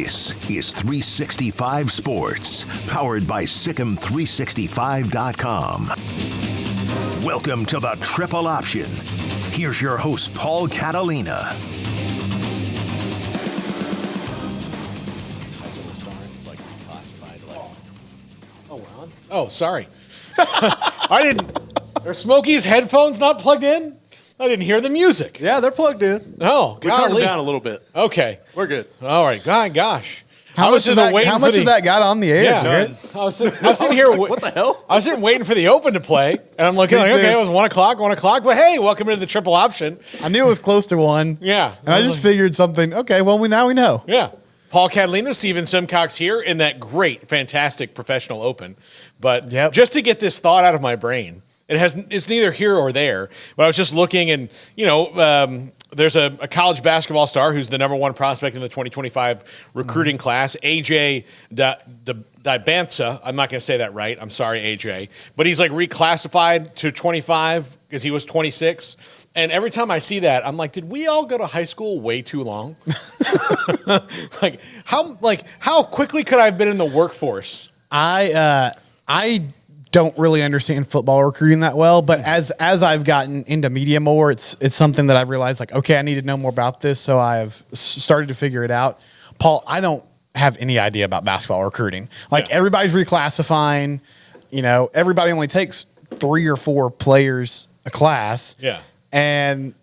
This is 365 Sports, powered by Sikkim365.com. Welcome to the Triple Option. Here's your host, Paul Catalina. Oh, sorry. I didn't. Are Smokey's headphones not plugged in? I didn't hear the music. Yeah, they're plugged in. Oh, we turned them down a little bit. Okay, we're good. All right. Gosh. How much of that got on the air? Yeah, I was sitting here. What the hell? I was sitting waiting for the Open to play, and I'm looking like, okay, it was 1 o'clock. But hey, welcome into the Triple Option. I knew it was close to 1. Yeah, and I just figured something. Okay, well, now we know. Yeah. Paul Catalina, Steven Simcox here in that great, fantastic professional Open. But just to get this thought out of my brain, it's neither here or there. But I was just looking, and there's a college basketball star who's the number 1 prospect in the 2025 recruiting class, AJ Dibansa. I'm not going to say that right. I'm sorry, AJ. But he's like reclassified to 25 because he was 26. And every time I see that, I'm like, did we all go to high school way too long? How quickly could I have been in the workforce? I don't really understand football recruiting that well, but as I've gotten into media more, it's something that I've realized, like, okay, I need to know more about this, so I've started to figure it out. Paul, I don't have any idea about basketball recruiting. Everybody's reclassifying. Everybody only takes 3 or 4 players a class. Yeah. And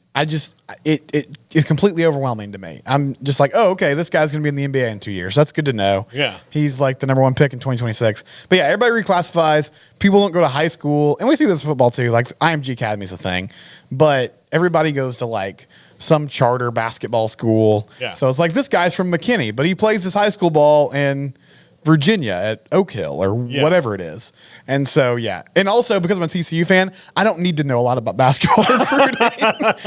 it is completely overwhelming to me. I'm just like, oh, okay, this guy's going to be in the NBA in 2 years. That's good to know. Yeah. He's like the number 1 pick in 2026. But yeah, everybody reclassifies. People don't go to high school. And we see this in football too. Like IMG Academy is a thing. But everybody goes to like some charter basketball school. Yeah. So it's like, this guy's from McKinney, but he plays his high school ball in Virginia at Oak Hill or whatever it is. And so, yeah. And also, because I'm a TCU fan, I don't need to know a lot about basketball recruiting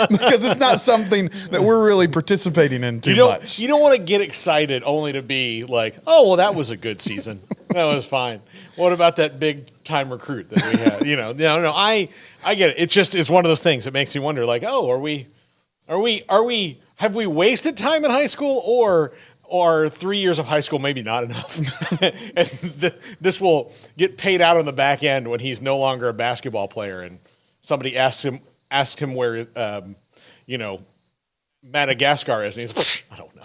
because it's not something that we're really participating in too much. You don't want to get excited only to be like, oh, well, that was a good season. That was fine. What about that big time recruit that we had? No, I get it. It's one of those things that makes me wonder, like, oh, have we wasted time in high school, or 3 years of high school maybe not enough? And this will get paid out on the back end when he's no longer a basketball player and somebody asks him where Madagascar is, and he's like, I don't know.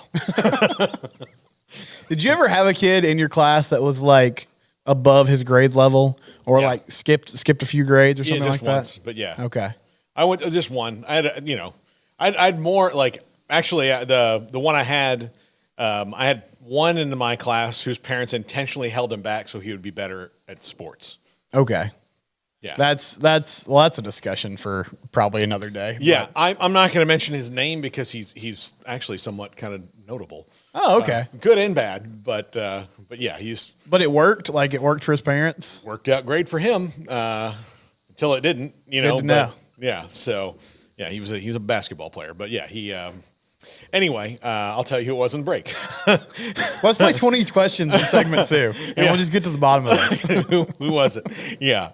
Did you ever have a kid in your class that was like above his grade level, or like skipped a few grades or something like that? Once, but yeah. Okay. I went just one. I had more, like, actually the one I had one in my class whose parents intentionally held him back so he would be better at sports. Okay. Yeah. That's a discussion for probably another day. Yeah. I'm not going to mention his name because he's actually somewhat kind of notable. Oh, okay. Good and bad, but yeah, But it worked. Like, it worked for his parents. Worked out great for him until it didn't. Good to know. Yeah. So yeah, he was a basketball player, but yeah, he. Anyway, I'll tell you who it was in the break. Let's play 20 questions in segment 2, and we'll just get to the bottom of it. Who was it? Yeah.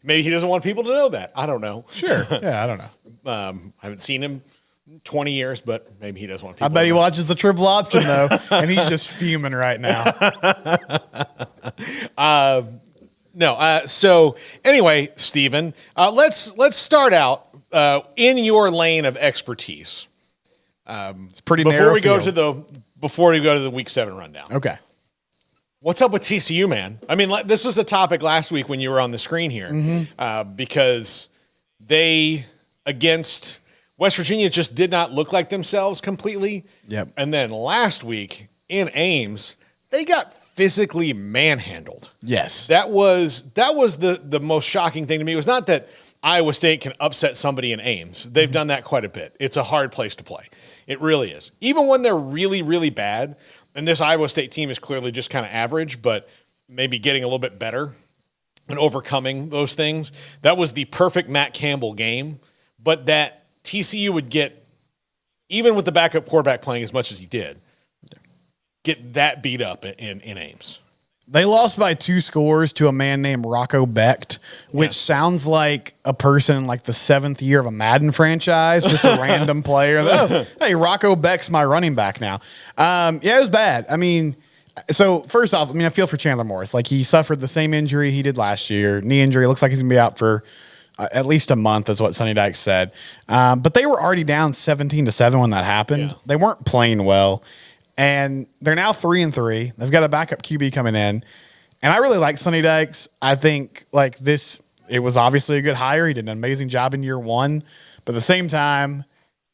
Maybe he doesn't want people to know that. I don't know. Sure. Yeah, I don't know. I haven't seen him in 20 years, but maybe he does want people I bet he watches the Triple Option, though, and he's just fuming right now. No. So anyway, Steven, let's start out in your lane of expertise. It's pretty before narrow we go field. before we go to the Week 7 rundown. Okay. What's up with TCU, man? I mean, this was a topic last week when you were on the screen here, because they, against West Virginia, just did not look like themselves completely. Yep. And then last week in Ames, they got physically manhandled. Yes. That was the most shocking thing to me. It was not that Iowa State can upset somebody in Ames. They've done that quite a bit. It's a hard place to play. It really is. Even when they're really, really bad, and this Iowa State team is clearly just kind of average, but maybe getting a little bit better and overcoming those things. That was the perfect Matt Campbell game, but that TCU would get, even with the backup quarterback playing as much as he did, get that beat up in Ames. They lost by 2 scores to a man named Rocco Becht, which sounds like a person like the 7th year of a Madden franchise, just a random player. Oh, hey, Rocco Becht's my running back now. It was bad. I mean, so first off, I feel for Chandler Morris. Like, he suffered the same injury he did last year, knee injury. Looks like he's going to be out for at least a month, is what Sonny Dykes said. But they were already down 17-7 when that happened. Yeah. They weren't playing well. And they're now 3-3. They've got a backup QB coming in. And I really like Sonny Dykes. I think it was obviously a good hire. He did an amazing job in year 1. But at the same time,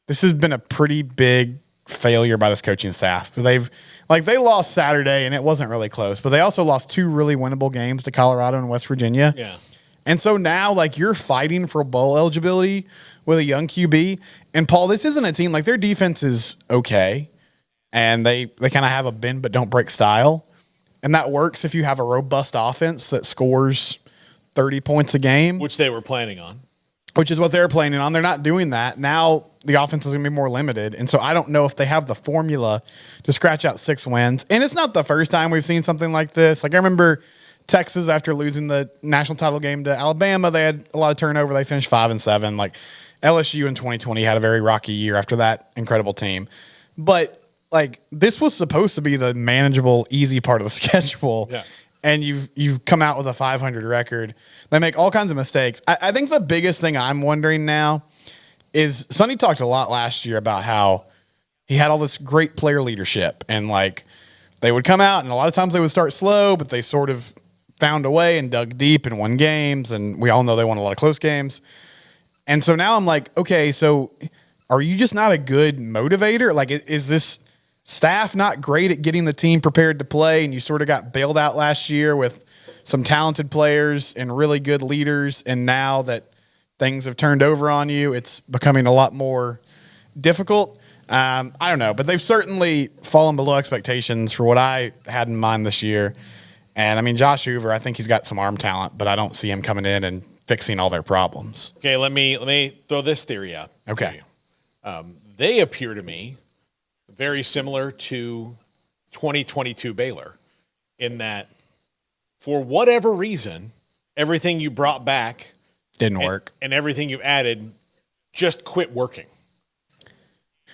this has been a pretty big failure by this coaching staff. They lost Saturday and it wasn't really close, but they also lost 2 really winnable games to Colorado and West Virginia. Yeah. And so now you're fighting for bowl eligibility with a young QB. And Paul, this isn't a team their defense is okay. And they kind of have a bend but don't break style. And that works if you have a robust offense that scores 30 points a game. Which they were planning on. Which is what they're planning on. They're not doing that. Now the offense is going to be more limited. And so I don't know if they have the formula to scratch out 6 wins. And it's not the first time we've seen something like this. I remember Texas, after losing the national title game to Alabama, they had a lot of turnover. They finished 5-7. LSU in 2020 had a very rocky year after that incredible team. But this was supposed to be the manageable, easy part of the schedule. Yeah. And you've come out with a 500 record. They make all kinds of mistakes. I think the biggest thing I'm wondering now is Sonny talked a lot last year about how he had all this great player leadership. And they would come out and a lot of times they would start slow, but they sort of found a way and dug deep and won games. And we all know they won a lot of close games. And so now I'm okay, so are you just not a good motivator? Is this staff not great at getting the team prepared to play, and you sort of got bailed out last year with some talented players and really good leaders, and now that things have turned over on you, it's becoming a lot more difficult? I don't know, but they've certainly fallen below expectations for what I had in mind this year. And Josh Hoover, I think he's got some arm talent, but I don't see him coming in and fixing all their problems. Okay, let me throw this theory out. Okay. They appear to me very similar to 2022 Baylor in that, for whatever reason, everything you brought back didn't work, and everything you added just quit working.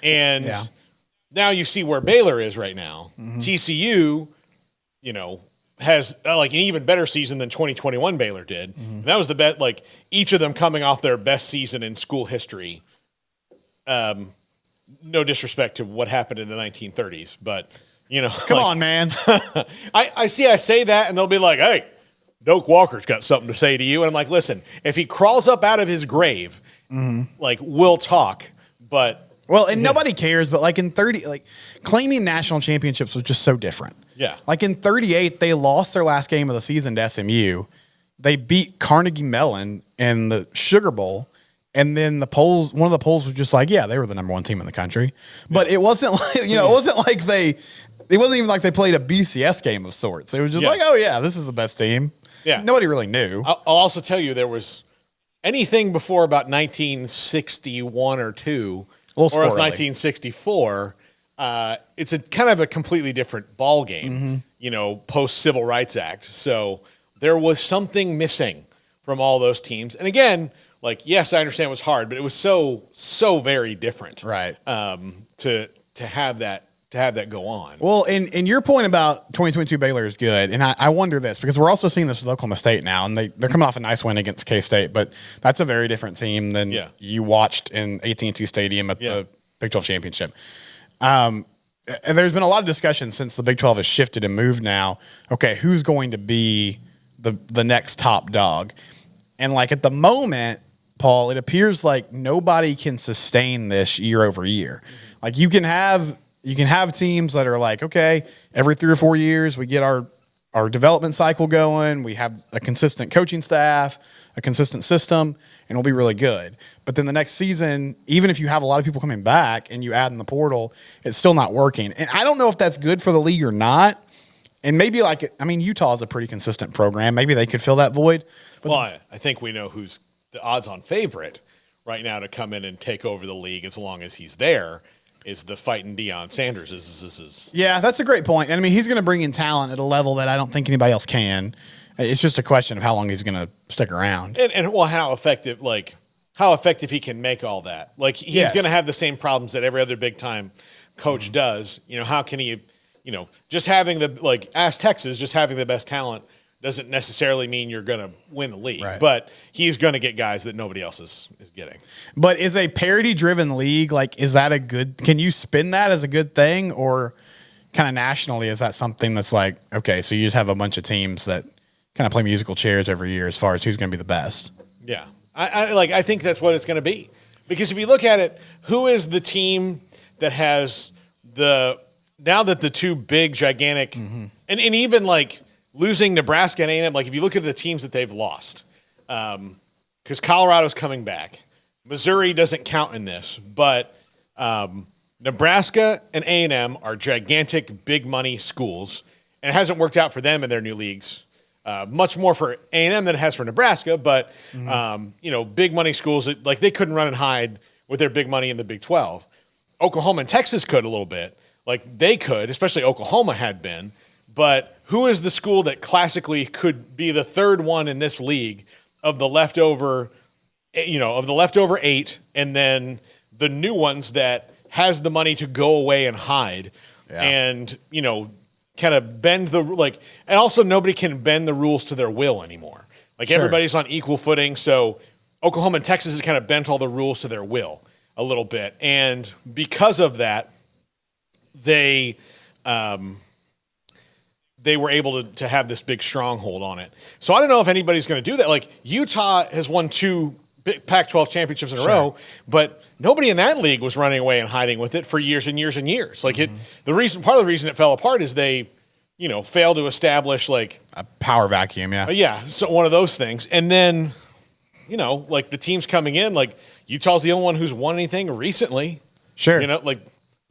And now you see where Baylor is right now. Mm-hmm. TCU, has an even better season than 2021 Baylor did. Mm-hmm. And that was the best, each of them coming off their best season in school history. No disrespect to what happened in the 1930s, but come on, man. I say that and they'll be like, "Hey, Doak Walker's got something to say to you." And I'm like, "Listen, if he crawls up out of his grave, we'll talk." But nobody cares. But in 30, claiming national championships was just so different. Yeah. In 38, they lost their last game of the season to SMU. They beat Carnegie Mellon in the Sugar Bowl. And then one of the polls was just they were the number 1 team in the country. But it wasn't it wasn't even like they played a BCS game of sorts. It was just this is the best team. Yeah. Nobody really knew. I'll also tell you, there was anything before about 1961 or 2, or else 1964, it's a kind of a completely different ball game, post Civil Rights Act. So there was something missing from all those teams. And again, yes, I understand it was hard, but it was so very different, right? To have that go on. Well, and your point about 2022 Baylor is good, and I wonder this because we're also seeing this with Oklahoma State now, and they're coming off a nice win against K-State, but that's a very different team than you watched in AT&T Stadium at the Big 12 championship. And there's been a lot of discussion since the Big 12 has shifted and moved now. Okay, who's going to be the next top dog? And at the moment, Paul, it appears like nobody can sustain this year over year. You can have teams that are okay, every 3 or 4 years we get our development cycle going. We have a consistent coaching staff, a consistent system, and we'll be really good. But then the next season, even if you have a lot of people coming back and you add in the portal, it's still not working. And I don't know if that's good for the league or not. And maybe Utah is a pretty consistent program. Maybe they could fill that void. But I think we know who's the odds-on favorite right now to come in and take over the league as long as he's there. is the fighting Deion Sanders. Is Yeah, that's a great point. And I mean, he's going to bring in talent at a level that I don't think anybody else can. It's just a question of how long he's going to stick around. And well, how effective he can make all that. Like, he's going to have the same problems that every other big time coach does. You know, how can he, you know, just having ask Texas, just having the best talent doesn't necessarily mean you're going to win the league. Right. But he's going to get guys that nobody else is getting. But is a parity-driven league, like, is that a good – can you spin that as a good thing? Or kind of nationally, is that something that's like, okay, so you just have a bunch of teams that kind of play musical chairs every year as far as who's going to be the best? Yeah. I think that's what it's going to be. Because if you look at it, who is the team that has now that the two big, gigantic and even like – losing Nebraska and A&M, like if you look at the teams that they've lost, because Colorado's coming back. Missouri doesn't count in this, but Nebraska and A&M are gigantic, big money schools, and it hasn't worked out for them in their new leagues. Much more for A&M than it has for Nebraska, but you know, big money schools, like they couldn't run and hide with their big money in the Big 12. Oklahoma and Texas could a little bit. Like they could, especially Oklahoma had been. But who is the school that classically could be the third one in this league of the leftover 8, and then the new ones that has the money to go away and hide and, you know, kind of bend and also nobody can bend the rules to their will anymore. Like everybody's on equal footing. So Oklahoma and Texas has kind of bent all the rules to their will a little bit. And because of that, they were able to have this big stronghold on it. So I don't know if anybody's going to do that. Like Utah has won 2 Pac-12 championships in a row, but nobody in that league was running away and hiding with it for years and years and years. Like part of the reason it fell apart is they, you know, failed to establish like a power vacuum. So one of those things. And then, you know, like the teams coming in, like Utah's the only one who's won anything recently. Sure. You know, like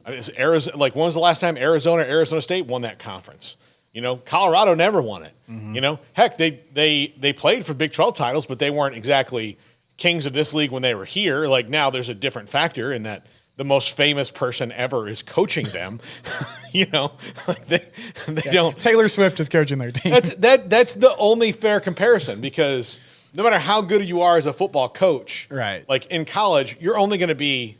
is Arizona, like when was the last time Arizona State won that conference? You know, Colorado never won it. You know, heck, they played for Big 12 titles, but they weren't exactly kings of this league when they were here. Like now there's a different factor in that the most famous person ever is coaching them. You know, like they don't. Taylor Swift is coaching their team. That's the only fair comparison, because no matter how good you are as a football coach, right? Like in college, you're only going to be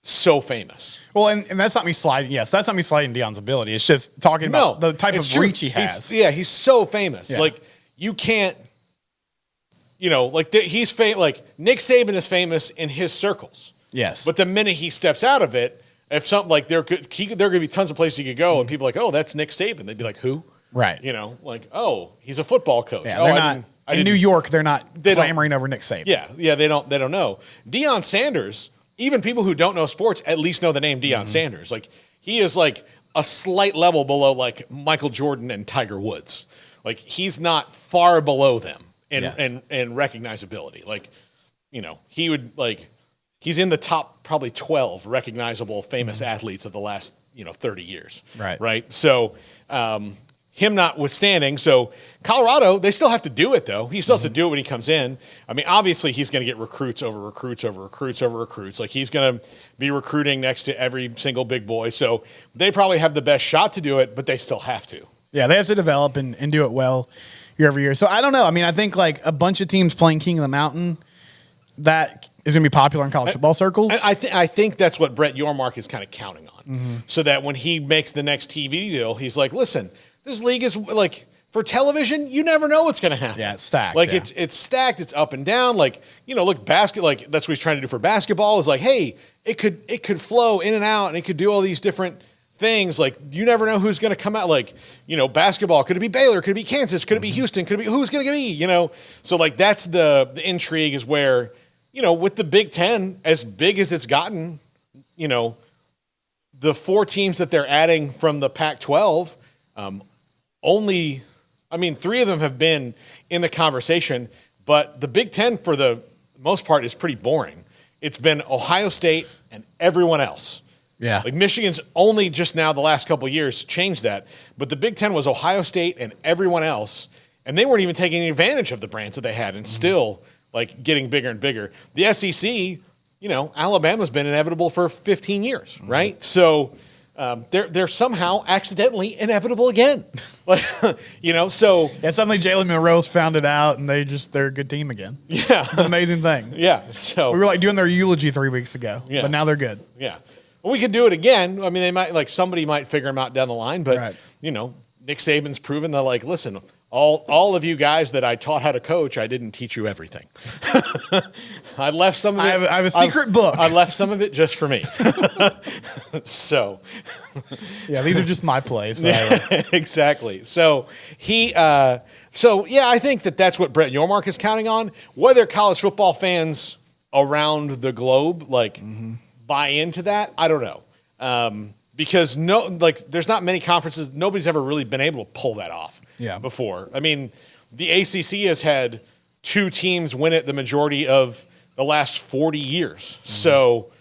so famous. Well, and that's not me sliding. Yes, that's not me sliding Deion's ability. It's just talking about the type of reach he has. He's so famous. Yeah. Like you can't, you know, like he's like Nick Saban is famous in his circles. Yes, but the minute he steps out of it, if something like there going to be tons of places he could go, and people are like, oh, that's Nick Saban. They'd be like, who? Right. You know, like, oh, he's a football coach. Yeah, they're not in New York. They're not clamoring over Nick Saban. Yeah, they don't know. Deion Sanders. Even people who don't know sports at least know the name Deion Sanders. Like he is like a slight level below like Michael Jordan and Tiger Woods. Like he's not far below them in recognizability. Like, you know, he would like he's in the top probably 12 recognizable famous athletes of the last, you know, 30 years. Right. So him notwithstanding, so Colorado, they still have to do it, though. He still has to do it when he comes in. I mean, obviously, he's going to get recruits over recruits over recruits over recruits. Like, he's going to be recruiting next to every single big boy. So they probably have the best shot to do it, but they still have to. Yeah, they have to develop and do it well year over year. So I don't know. I mean, I think, like, a bunch of teams playing King of the Mountain, that is going to be popular in college football circles. I think that's what Brett Yormark is kind of counting on. So that when he makes the next TV deal, he's like, listen, this league is like for television, you never know what's going to happen. Yeah, it's stacked. Like it's stacked, it's up and down. Like, you know, look, like that's what he's trying to do for basketball is like, hey, it could flow in and out and it could do all these different things. Like you never know who's going to come out. Like, you know, basketball, could it be Baylor? Could it be Kansas? Could it be Houston? Could it be who's going to be, you know? So like that's the intrigue is where, you know, with the Big Ten, as big as it's gotten, you know, the 4 teams that they're adding from the Pac-12, only, I mean, 3 of them have been in the conversation, but the Big Ten, for the most part, is pretty boring. It's been Ohio State and everyone else. Yeah. Like Michigan's only just now the last couple of years changed that, but the Big Ten was Ohio State and everyone else, and they weren't even taking advantage of the brands that they had and still, like, getting bigger and bigger. The SEC, Alabama's been inevitable for 15 years, right? So they're somehow accidentally inevitable again. So suddenly Jalen Monroe's found it out, and they're a good team again. Yeah, it's an amazing thing. Yeah, so we were like doing their eulogy 3 weeks ago, but now they're good. Yeah, well, we could do it again. I mean, they might somebody might figure them out down the line, but Nick Saban's proven that listen. All of you guys that I taught how to coach, I didn't teach you everything. I left some of it. I have a secret book. I left some of it just for me. So, yeah, these are just my plays. So exactly. So I think that's what Brett Yormark is counting on. Whether college football fans around the globe buy into that, I don't know. Because there's not many conferences. Nobody's ever really been able to pull that off before. I mean, the ACC has had 2 teams win it the majority of the last 40 years. Mm-hmm. So,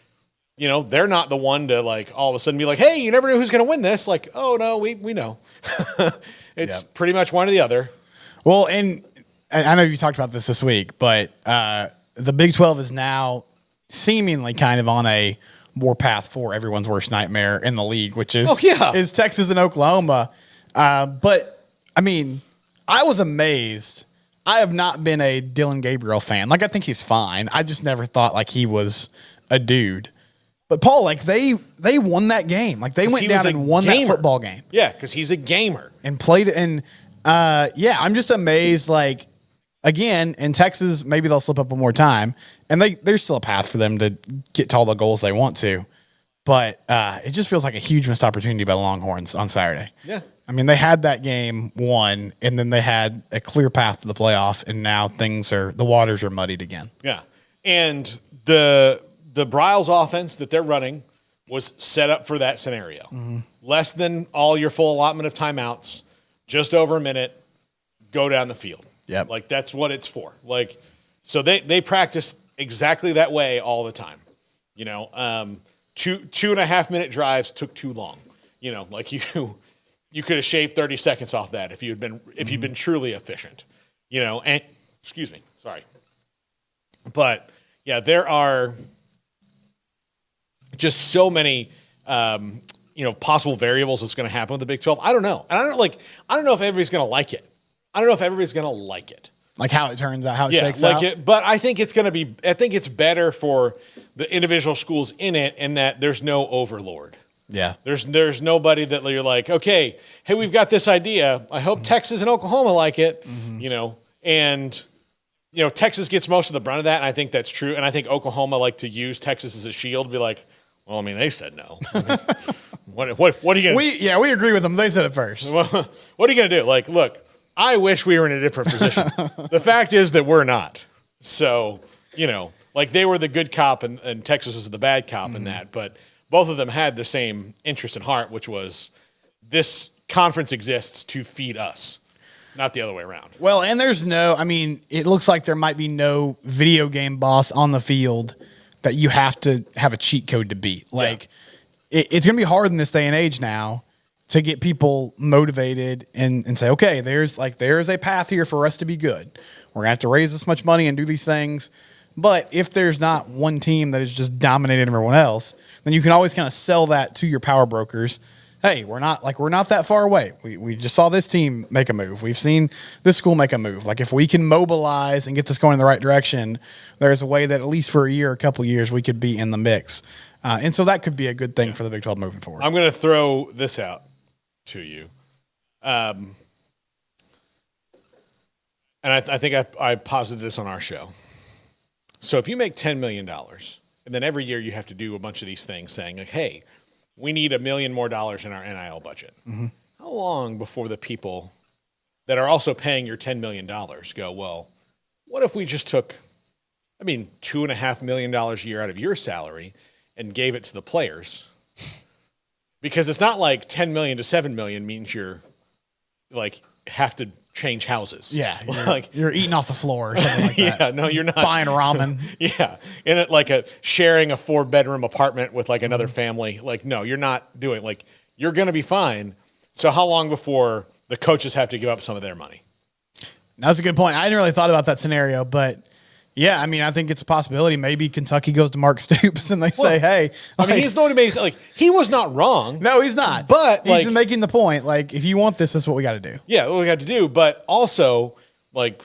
they're not the one to all of a sudden be like, hey, you never know who's going to win this. Oh no, we know. It's pretty much one or the other. Well, and I know you talked about this week, but the Big 12 is now seemingly kind of on a warpath for everyone's worst nightmare in the league, which is is Texas and Oklahoma. But I mean, I was amazed. I have not been a Dylan Gabriel fan. I think he's fine. I just never thought he was a dude. But Paul, they won that game. They went down and won that football game. Yeah, because he's a gamer and played it. And I'm just amazed. Again, in Texas, maybe they'll slip up one more time, and there's still a path for them to get to all the goals they want to. But it just feels like a huge missed opportunity by the Longhorns on Saturday. Yeah. I mean, they had that game won, and then they had a clear path to the playoff, and now the waters are muddied again. Yeah. And the Briles offense that they're running was set up for that scenario. Mm-hmm. Less than all your full allotment of timeouts, just over a minute, go down the field. Yeah, that's what it's for. So they practice exactly that way all the time. 2.5 minute drives took too long. You could have shaved 30 seconds off that if you'd been truly efficient. And excuse me, sorry. But yeah, there are just so many possible variables that's going to happen with the Big 12. I don't know. And I don't know if everybody's going to like it. How it turns out, how it shakes out. But I think it's better for the individual schools in it, in that there's no overlord. Yeah. There's nobody that you're like, okay, hey, we've got this idea. I hope Texas and Oklahoma like it, and Texas gets most of the brunt of that, and I think that's true. And I think Oklahoma like to use Texas as a shield to be like, well, I mean, they said no. What are you going to do? We agree with them. They said it first. What are you going to do? Look, I wish we were in a different position. The fact is that we're not. So, they were the good cop and Texas is the bad cop in that. But both of them had the same interest in heart, which was this conference exists to feed us, not the other way around. Well, and it looks like there might be no video game boss on the field that you have to have a cheat code to beat. It's going to be hard in this day and age now to get people motivated and say, okay, there's a path here for us to be good. We're going to have to raise this much money and do these things. But if there's not one team that is just dominating everyone else, then you can always kind of sell that to your power brokers. Hey, we're not that far away. We just saw this team make a move. We've seen this school make a move. If we can mobilize and get this going in the right direction, there's a way that at least for a couple of years, we could be in the mix. And so that could be a good thing for the Big 12 moving forward. I'm going to throw this out to you. And I think I posited this on our show. So if you make $10 million, and then every year you have to do a bunch of these things saying, hey, we need $1 million more in our NIL budget. Mm-hmm. How long before the people that are also paying your $10 million go, well, what if we just took, $2.5 million a year out of your salary and gave it to the players? Because it's not like $10 million to $7 million means you're have to change houses. Yeah. You're eating off the floor or something like that. Yeah, no, you're not. Buying ramen. Yeah. In it, sharing a 4-bedroom apartment with another family. No, you're not doing you're going to be fine. So how long before the coaches have to give up some of their money? That's a good point. I hadn't really thought about that scenario, but Yeah, I mean, I think it's a possibility. Maybe Kentucky goes to Mark Stoops and they say, "Hey, I mean, he's the one who made he was not wrong. No, he's not. But he's just making the point. Like, if you want this is what we got to do. Yeah, what we got to do. But also, like,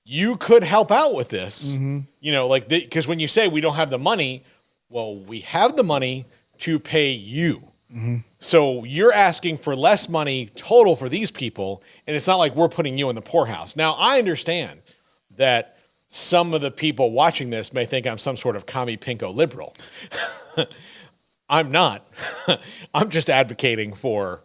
you could help out with this. You know, like because when you say we don't have the money, well, we have the money to pay you. So you're asking for less money total for these people, and it's not like we're putting you in the poorhouse. Now, I understand that some of the people watching this may think I'm some sort of commie pinko liberal. I'm not. I'm just advocating for,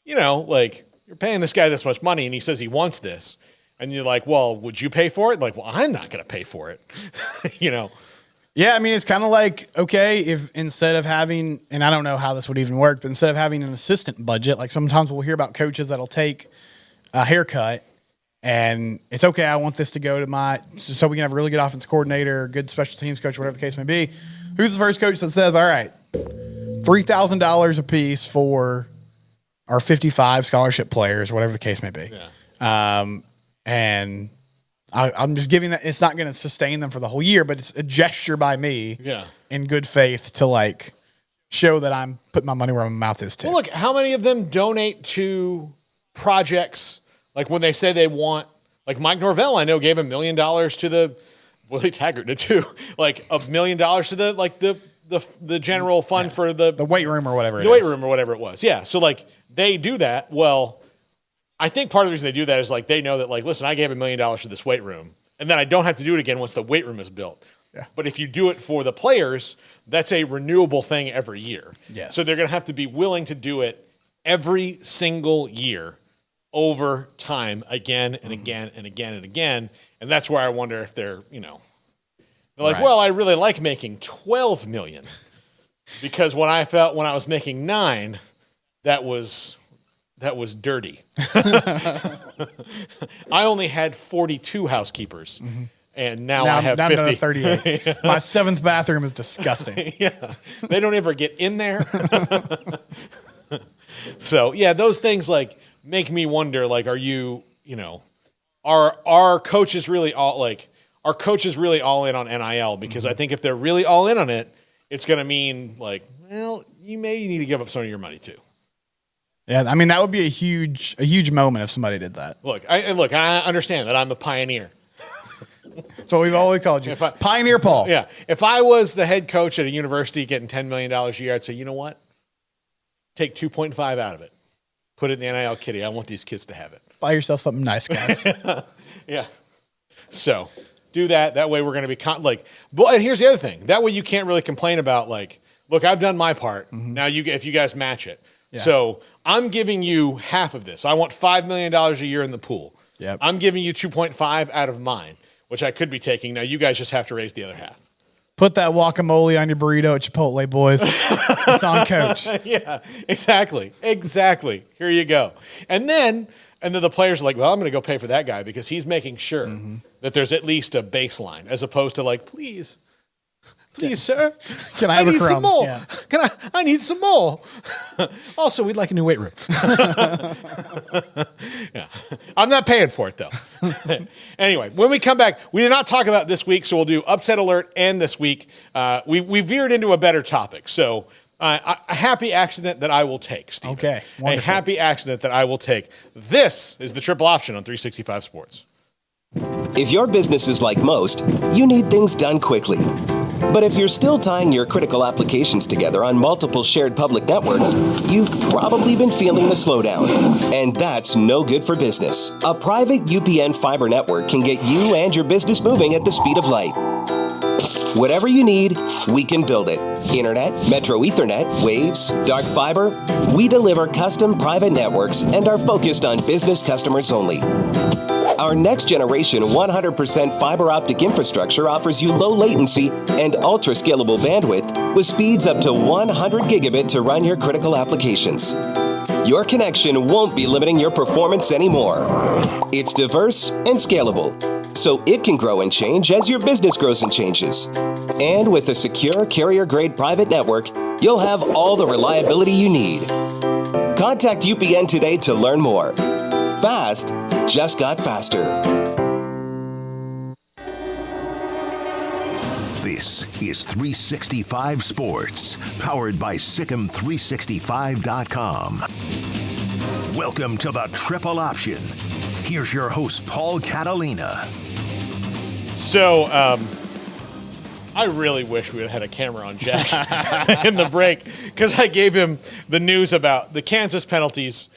you know, like, you're paying this guy this much money and he says he wants this. And you're like, well, would you pay for it? Like, well, I'm not going to pay for it. You know? Yeah, I mean, it's kind of like, okay, if instead of having, and I don't know how this would even work, but instead of having an assistant budget, like sometimes we'll hear about coaches that'll take a haircut and it's okay, I want this to go to so we can have a really good offense coordinator, good special teams coach, whatever the case may be. Who's the first coach that says, all right, $3,000 a piece for our 55 scholarship players, whatever the case may be. Yeah. And I'm just giving that, it's not going to sustain them for the whole year, but it's a gesture by me in good faith to like show that I'm putting my money where my mouth is too. Well, look, how many of them donate to projects like when they say they want, like Mike Norvell, I know gave $1 million to the, Willie Taggart did too, like $1 million to the, like the general fund for the weight room or whatever weight room or whatever it was. Yeah. So like they do that. Well, I think part of the reason they do that is like they know that like, listen, I gave $1 million to this weight room, and then I don't have to do it again once the weight room is built. Yeah. But if you do it for the players, that's a renewable thing every year. Yes. So they're going to have to be willing to do it every single year over time again and again and again and again. And that's where I wonder if they're, you know, they're like, well, I really like making $12 million because when I was making $9 million, that was dirty. I only had 42 housekeepers, and now I have 50. I'm 38. My seventh bathroom is disgusting. Yeah, they don't ever get in there. So yeah, those things like make me wonder. Like, are you know, are coaches really all in on NIL? Because I think if they're really all in on it, it's going to mean like, well, you maybe need to give up some of your money too. Yeah, I mean, that would be a huge moment if somebody did that. Look, I understand that I'm a pioneer. That's what we've always called you. Pioneer Paul. Yeah. If I was the head coach at a university getting $10 million a year, I'd say, you know what? Take 2.5 out of it. Put it in the NIL kitty. I want these kids to have it. Buy yourself something nice, guys. Yeah. So do that. That way we're going to be and here's the other thing. That way you can't really complain about like, look, I've done my part. Now if you guys match it. Yeah. So I'm giving you half of this. I want $5 million a year in the pool. Yep. I'm giving you 2.5 out of mine, which I could be taking. Now you guys just have to raise the other half. Put that guacamole on your burrito at Chipotle, boys. It's on coach. Yeah, exactly. Here you go. And then the players are like, well, I'm going to go pay for that guy because he's making sure that there's at least a baseline as opposed to like, please, sir. Can I need some more? Yeah. I need some more. Also, we'd like a new weight room. Yeah. I'm not paying for it, though. Anyway, when we come back, we did not talk about this week, so we'll do upset alert and this week. We veered into a better topic. So a happy accident that I will take, Steve. Okay. Wonderful. A happy accident that I will take. This is the Triple Option on 365 Sports. If your business is like most, you need things done quickly. But if you're still tying your critical applications together on multiple shared public networks, you've probably been feeling the slowdown. And that's no good for business. A private UPN fiber network can get you and your business moving at the speed of light. Whatever you need, we can build it. Internet, Metro Ethernet, Waves, dark fiber. We deliver custom private networks and are focused on business customers only. Our next generation 100% fiber optic infrastructure offers you low latency and ultra scalable bandwidth with speeds up to 100 gigabit to run your critical applications. Your connection won't be limiting your performance anymore. It's diverse and scalable, so it can grow and change as your business grows and changes. And with a secure carrier-grade private network, you'll have all the reliability you need. Contact UPN today to learn more. Fast just got faster. This is 365 Sports, powered by Sikkim365.com. Welcome to the Triple Option. Here's your host, Paul Catalina. So, I really wish we had had a camera on Jack in the break, because I gave him the news about the Kansas penalties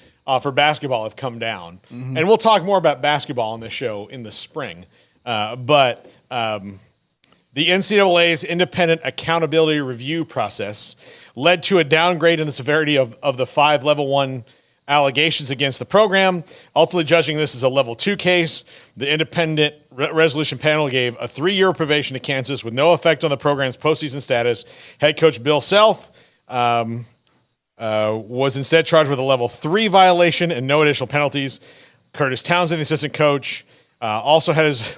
for basketball have come down. Mm-hmm. And we'll talk more about basketball on this show in the spring. But the NCAA's independent accountability review process led to a downgrade in the severity of the 5 level 1 allegations against the program, ultimately judging this as a level 2 case. The independent resolution panel gave a 3-year probation to Kansas with no effect on the program's postseason status. Head coach Bill Self was instead charged with a level 3 violation and no additional penalties. Curtis Townsend, the assistant coach, also had his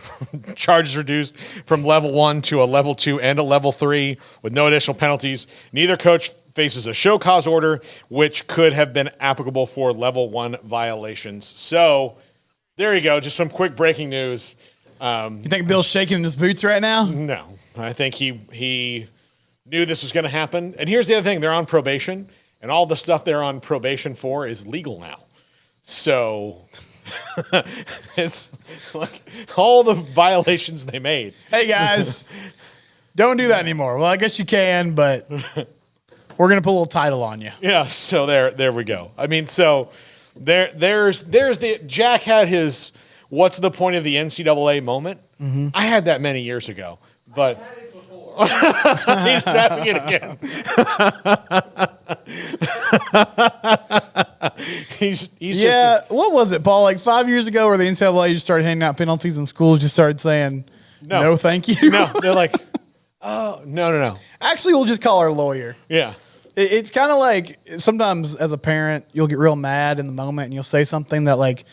charges reduced from level 1 to a level 2 and a level 3 with no additional penalties. Neither coach faces a show cause order, which could have been applicable for level 1 violations. So there you go. Just some quick breaking news. You think Bill's shaking in his boots right now? No, I think he knew this was going to happen. And here's the other thing. They're on probation, and all the stuff they're on probation for is legal now. So it's like all the violations they made. Hey, guys, don't do that anymore. Well, I guess you can, but we're going to put a little title on you. Yeah, so there we go. I mean, so there's the Jack had his what's the point of the NCAA moment? Mm-hmm. I had that many years ago, but he's tapping it again. he's yeah. What was it, Paul? Like 5 years ago, where the NCAA just started handing out penalties and schools just started saying, "No, thank you." No, they're like, "Oh, no." Actually, we'll just call our lawyer. Yeah. It's kind of like sometimes as a parent, you'll get real mad in the moment and you'll say something that like,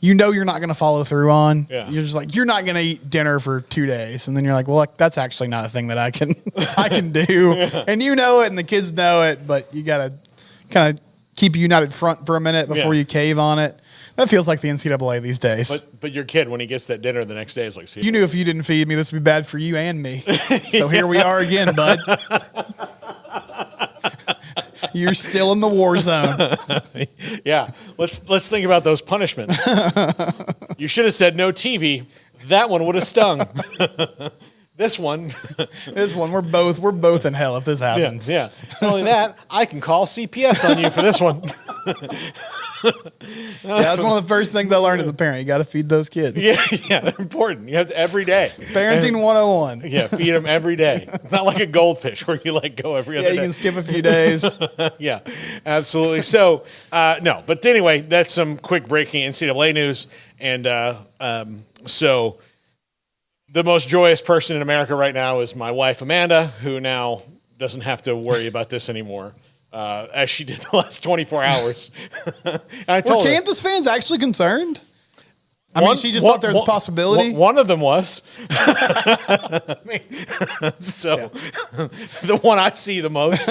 you know, you're not going to follow through on. Yeah. You're just like, you're not going to eat dinner for 2 days. And then you're like, well, like, that's actually not a thing that I can do. Yeah. And you know it and the kids know it, but you got to kind of keep a united front for a minute before you cave on it. That feels like the NCAA these days. But your kid, when he gets that dinner the next day, is like, see, you knew if you didn't feed me, this would be bad for you and me. So here we are again, bud. You're still in the war zone. Yeah. Let's think about those punishments. You should have said no TV. That one would have stung. This one, we're both in hell if this happens. Yeah. Not only that, I can call CPS on you for this one. That's one of the first things I learned as a parent. You got to feed those kids. Yeah, they're important. You have to every day. Parenting 101. Yeah, feed them every day. It's not like a goldfish where you like go every other day. Yeah, you can skip a few days. Yeah, absolutely. So, no, but anyway, that's some quick breaking NCAA news. And so the most joyous person in America right now is my wife, Amanda, who now doesn't have to worry about this anymore. As she did the last 24 hours. I told Were Kansas fans actually concerned? I mean, she just thought there was a possibility. One of them was. So the one I see the most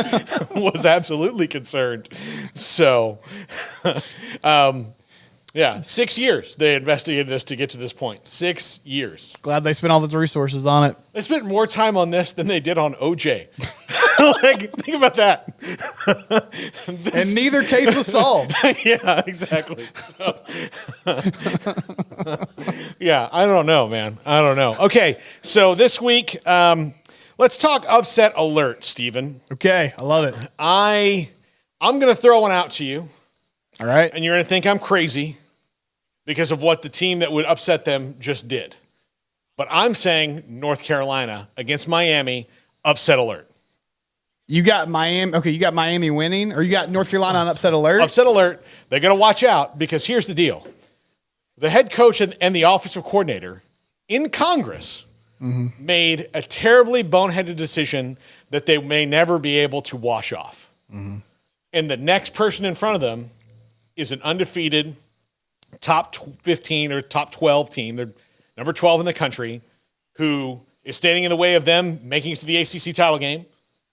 was absolutely concerned. So, yeah, 6 years they investigated this to get to this point. 6 years. Glad they spent all those resources on it. They spent more time on this than they did on OJ. Like, think about that. And neither case was solved. Yeah, exactly. So, yeah, I don't know, man. I don't know. Okay, so this week, let's talk upset alert, Steven. Okay, I love it. I'm going to throw one out to you. All right. And you're going to think I'm crazy because of what the team that would upset them just did. But I'm saying North Carolina against Miami, upset alert. You got Miami. Okay, you got Miami winning, or you got North Carolina on upset alert? Upset alert. They're going to watch out because here's the deal. The head coach and the offensive coordinator in Congress made a terribly boneheaded decision that they may never be able to wash off. Mm-hmm. And the next person in front of them is an undefeated top 15 or top 12 team. They're number 12 in the country, who is standing in the way of them making it to the ACC title game.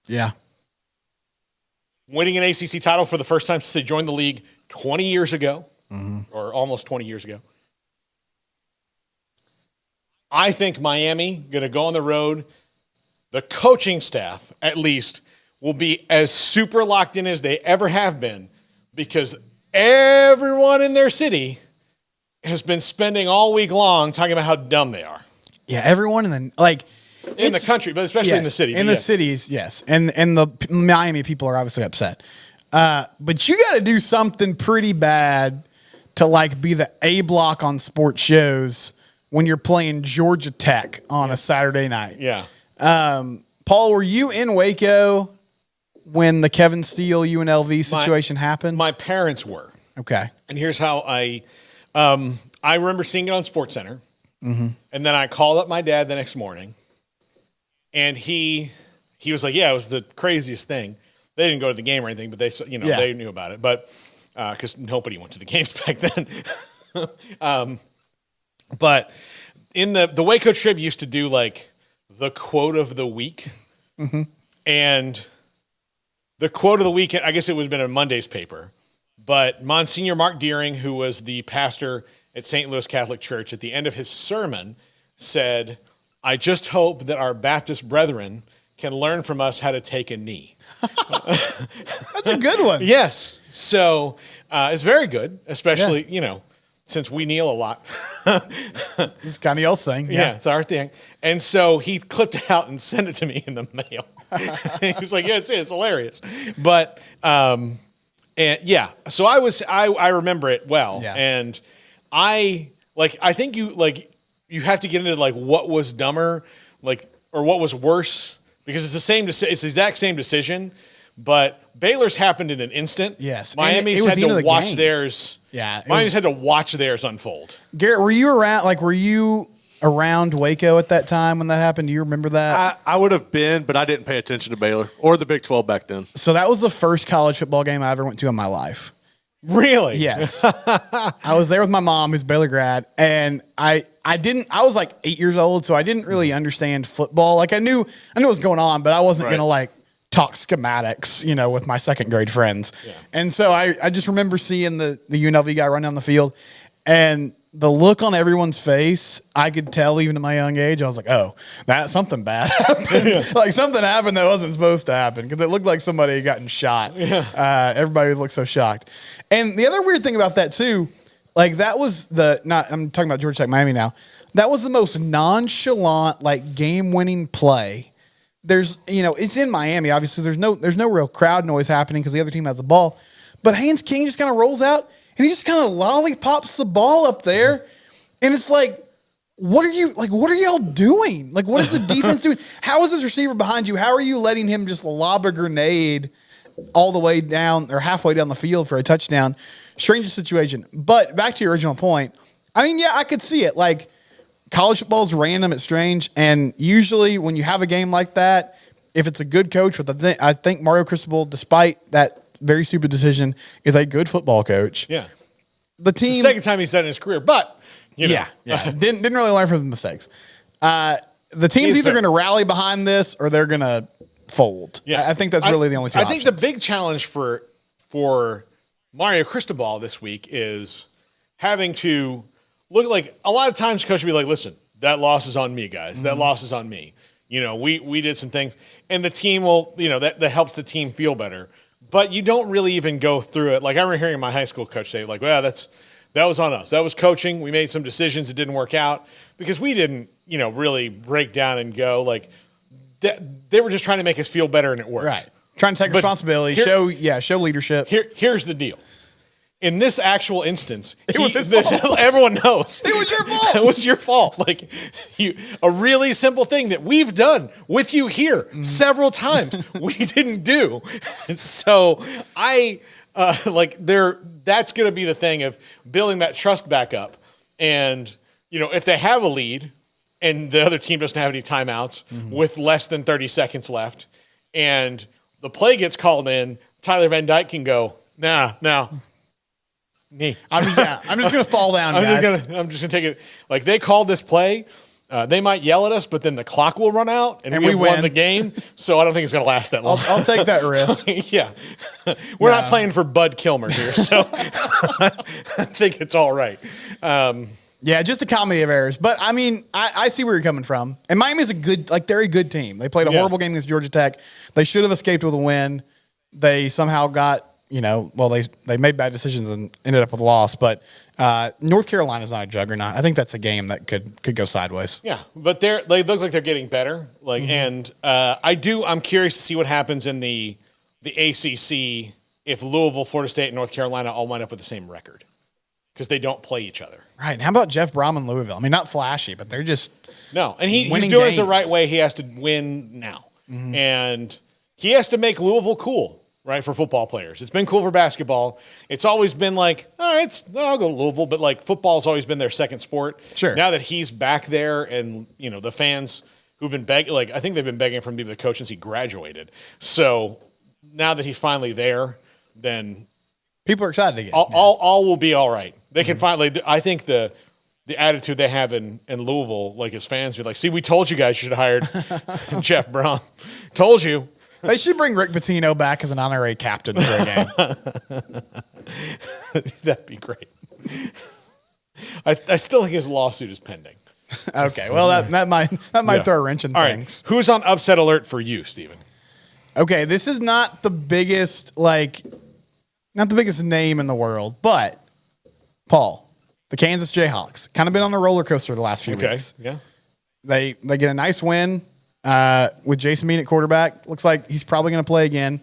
Yeah. Winning an ACC title for the first time since they joined the league 20 years ago, or almost 20 years ago. I think Miami going to go on the road the coaching staff, at least, will be as super locked in as they ever have been because everyone in their city has been spending all week long talking about how dumb they are. Yeah, everyone in the country, but especially in the city. In the cities, yes. And the Miami people are obviously upset. But you got to do something pretty bad to be the A block on sports shows when you're playing Georgia Tech on a Saturday night. Yeah. Paul, were you in Waco when the Kevin Steele UNLV situation happened? My parents were. Okay. And here's how I remember seeing it on SportsCenter. Mm-hmm. And then I called up my dad the next morning. And he was like, yeah, it was the craziest thing. They didn't go to the game or anything, but they knew about it. But because nobody went to the games back then. But in the Waco Trib used to do the quote of the week. Mm-hmm. And the quote of the week, I guess it would have been a Monday's paper. But Monsignor Mark Deering, who was the pastor at St. Louis Catholic Church, at the end of his sermon said, I just hope that our Baptist brethren can learn from us how to take a knee. That's a good one. Yes. So it's very good, especially, since we kneel a lot. It's kind of y'all's thing. Yeah, it's our thing. And so he clipped it out and sent it to me in the mail. He was like, yeah, it's hilarious. But, so I remember it well. Yeah. And I think you have to get into what was dumber, or what was worse, because it's the exact same decision, but Baylor's happened in an instant. Yes. Miami's had to watch theirs. Yeah. Miami's had to watch theirs unfold. Garrett, were you around Waco at that time when that happened? Do you remember that? I would have been, but I didn't pay attention to Baylor or the Big 12 back then. So that was the first college football game I ever went to in my life. Really? Yes. I was there with my mom, who's Baylor grad, and I was 8 years old, so I didn't really understand football. I knew what was going on, but I wasn't going to talk schematics, with my second grade friends. Yeah. And so I just remember seeing the UNLV guy run down the field, and the look on everyone's face, I could tell even at my young age, I was like, oh, that something bad happened. Yeah. Something happened that wasn't supposed to happen, because it looked like somebody had gotten shot. Yeah. Everybody looked so shocked. And the other weird thing about that too, that was I'm talking about Georgia Tech Miami now. That was the most nonchalant, game-winning play. There's, it's in Miami. Obviously, there's no real crowd noise happening because the other team has the ball. But Haynes King just kind of rolls out and he just kind of lollipops the ball up there, and it's what are y'all doing? What is the defense doing? How is this receiver behind you? How are you letting him just lob a grenade all the way down or halfway down the field for a touchdown? Strangest situation. But back to your original point. I could see it. College football is random, it's strange, and usually when you have a game like that, if it's a good coach, I think Mario Cristobal, despite that very stupid decision, is a good football coach. Yeah. The team, it's the second time he's done it in his career, but didn't really learn from the mistakes. The team's either going to rally behind this or they're going to fold. Yeah. I think that's really the only two options. I think the big challenge for Mario Cristobal this week is having to look a lot of times coach will be listen, that loss is on me, guys. Mm-hmm. That loss is on me. We did some things, and the team will, that helps the team feel better. But you don't really even go through it. I remember hearing my high school coach say, well, that was on us. That was coaching. We made some decisions that didn't work out because we didn't, really break down and go they were just trying to make us feel better, and it worked. Right. Trying to take responsibility, show leadership. Here's the deal. In this actual instance, it was his fault. Everyone knows. It was your fault. It was your fault. A really simple thing that we've done with you here several times, we didn't do. So that's going to be the thing of building that trust back up. And, if they have a lead and the other team doesn't have any timeouts with less than 30 seconds left and the play gets called in, Tyler Van Dyke can go, nah. Me. I'm just gonna fall down, guys. I'm just gonna take it. They called this play. They might yell at us, but then the clock will run out, and we won the game. So I don't think it's gonna last that long. I'll take that risk. Yeah, we're not playing for Bud Kilmer here, so I think it's all right. Yeah, just a comedy of errors. But I mean, I see where you're coming from. And Miami's they're a good team. They played a horrible game against Georgia Tech. They should have escaped with a win. They somehow got, they made bad decisions and ended up with a loss. But North Carolina's not a juggernaut. I think that's a game that could go sideways. Yeah, but they look like they're getting better. And I'm curious to see what happens in the ACC if Louisville, Florida State, and North Carolina all wind up with the same record. Because they don't play each other. Right. And how about Jeff Brom in Louisville? I mean, not flashy, but they're just and he's doing it the right way. He has to win now. Mm-hmm. And he has to make Louisville cool, right, for football players. It's been cool for basketball. It's always been like, I'll go to Louisville, but like football's always been their second sport. Sure. Now that he's back there and, the fans who've been begging, I think they've been begging for him to be the coach since he graduated. So now that he's finally there, then people are excited again. All will be all right. They can finally. I think the attitude they have in Louisville, like as fans, be like, "See, we told you guys you should have hired Jeff Brom. Told you." They should bring Rick Pitino back as an honorary captain for a game. That'd be great. I still think his lawsuit is pending. Okay, well that might throw a wrench in things. Right. Who's on upset alert for you, Steven? Okay, this is not the biggest not the biggest name in the world, but Paul, the Kansas Jayhawks, kind of been on a roller coaster the last few weeks. Yeah. They get a nice win with Jason Mean at quarterback. Looks like he's probably going to play again.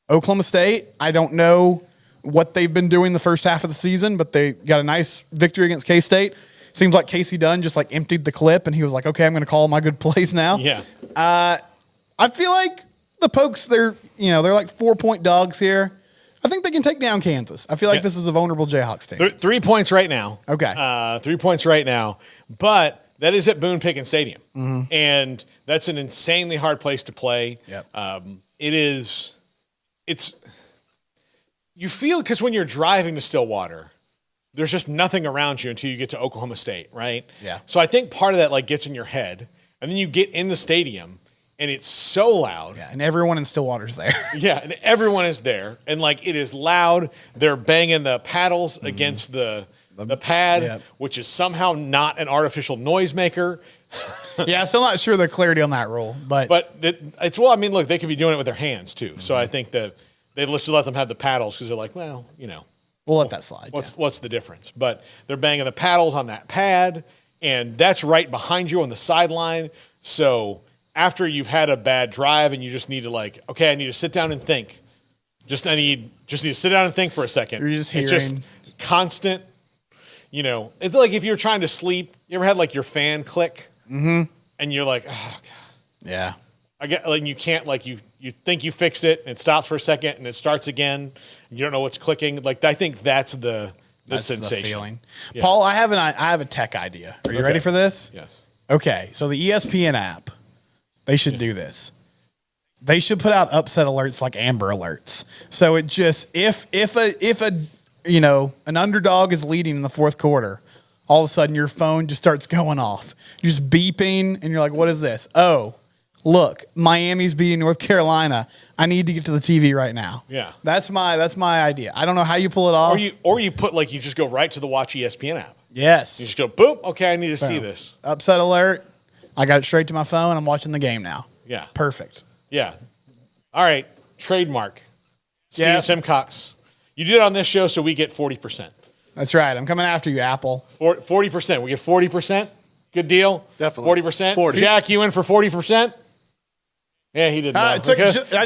Oklahoma State, I don't know what they've been doing the first half of the season, but they got a nice victory against K-State. Seems like Casey Dunn just emptied the clip, and he was like, okay, I'm going to call my good plays now. Yeah. I feel like the Pokes, they're like 4-point dogs here. I think they can take down Kansas. I feel like this is a vulnerable Jayhawks team. 3 points right now. Okay. 3 points right now. But that is at Boone Pickens Stadium. Mm-hmm. And that's an insanely hard place to play. Yep. You feel, because when you're driving to Stillwater, there's just nothing around you until you get to Oklahoma State, right? Yeah. So I think part of that gets in your head. And then you get in the stadium, and it's so loud. Yeah, and everyone in Stillwater's there. Yeah, and everyone is there. And it is loud. They're banging the paddles against the pad, which is somehow not an artificial noisemaker. Yeah, still not sure the clarity on that rule. But look, they could be doing it with their hands too. Mm-hmm. So I think that they just let them have the paddles because they're like, we'll let that slide. What's the difference? But they're banging the paddles on that pad, and that's right behind you on the sideline. So after you've had a bad drive and you just need to I need to sit down and think. I need to sit down and think for a second. You're just hearing. It's just constant, it's like if you're trying to sleep, you ever had your fan click? Mm-hmm. And you're like, oh, God. Yeah. I get you can't you think you fixed it and it stops for a second and it starts again. You don't know what's clicking. I think that's the sensation. The feeling. Yeah. Paul, I have a tech idea. Are you ready for this? Yes. Okay. So the ESPN app, they should do this. They should put out upset alerts like Amber Alerts. So it just if an underdog is leading in the fourth quarter, all of a sudden your phone just starts going off, just beeping, and you're like, "What is this?" Oh, look, Miami's beating North Carolina. I need to get to the TV right now. Yeah, that's my idea. I don't know how you pull it off. Or you put you just go right to the Watch ESPN app. Yes. You just go boop. Okay, I need to see this. Upset alert. I got it straight to my phone. I'm watching the game now. Yeah. Perfect. Yeah. All right. Trademark. Steve Simcox. You did it on this show, so we get 40%. That's right. I'm coming after you, Apple. 40%. We get 40%. Good deal. Definitely. 40%. 40. Jack, you in for 40%? Yeah, he didn't know. I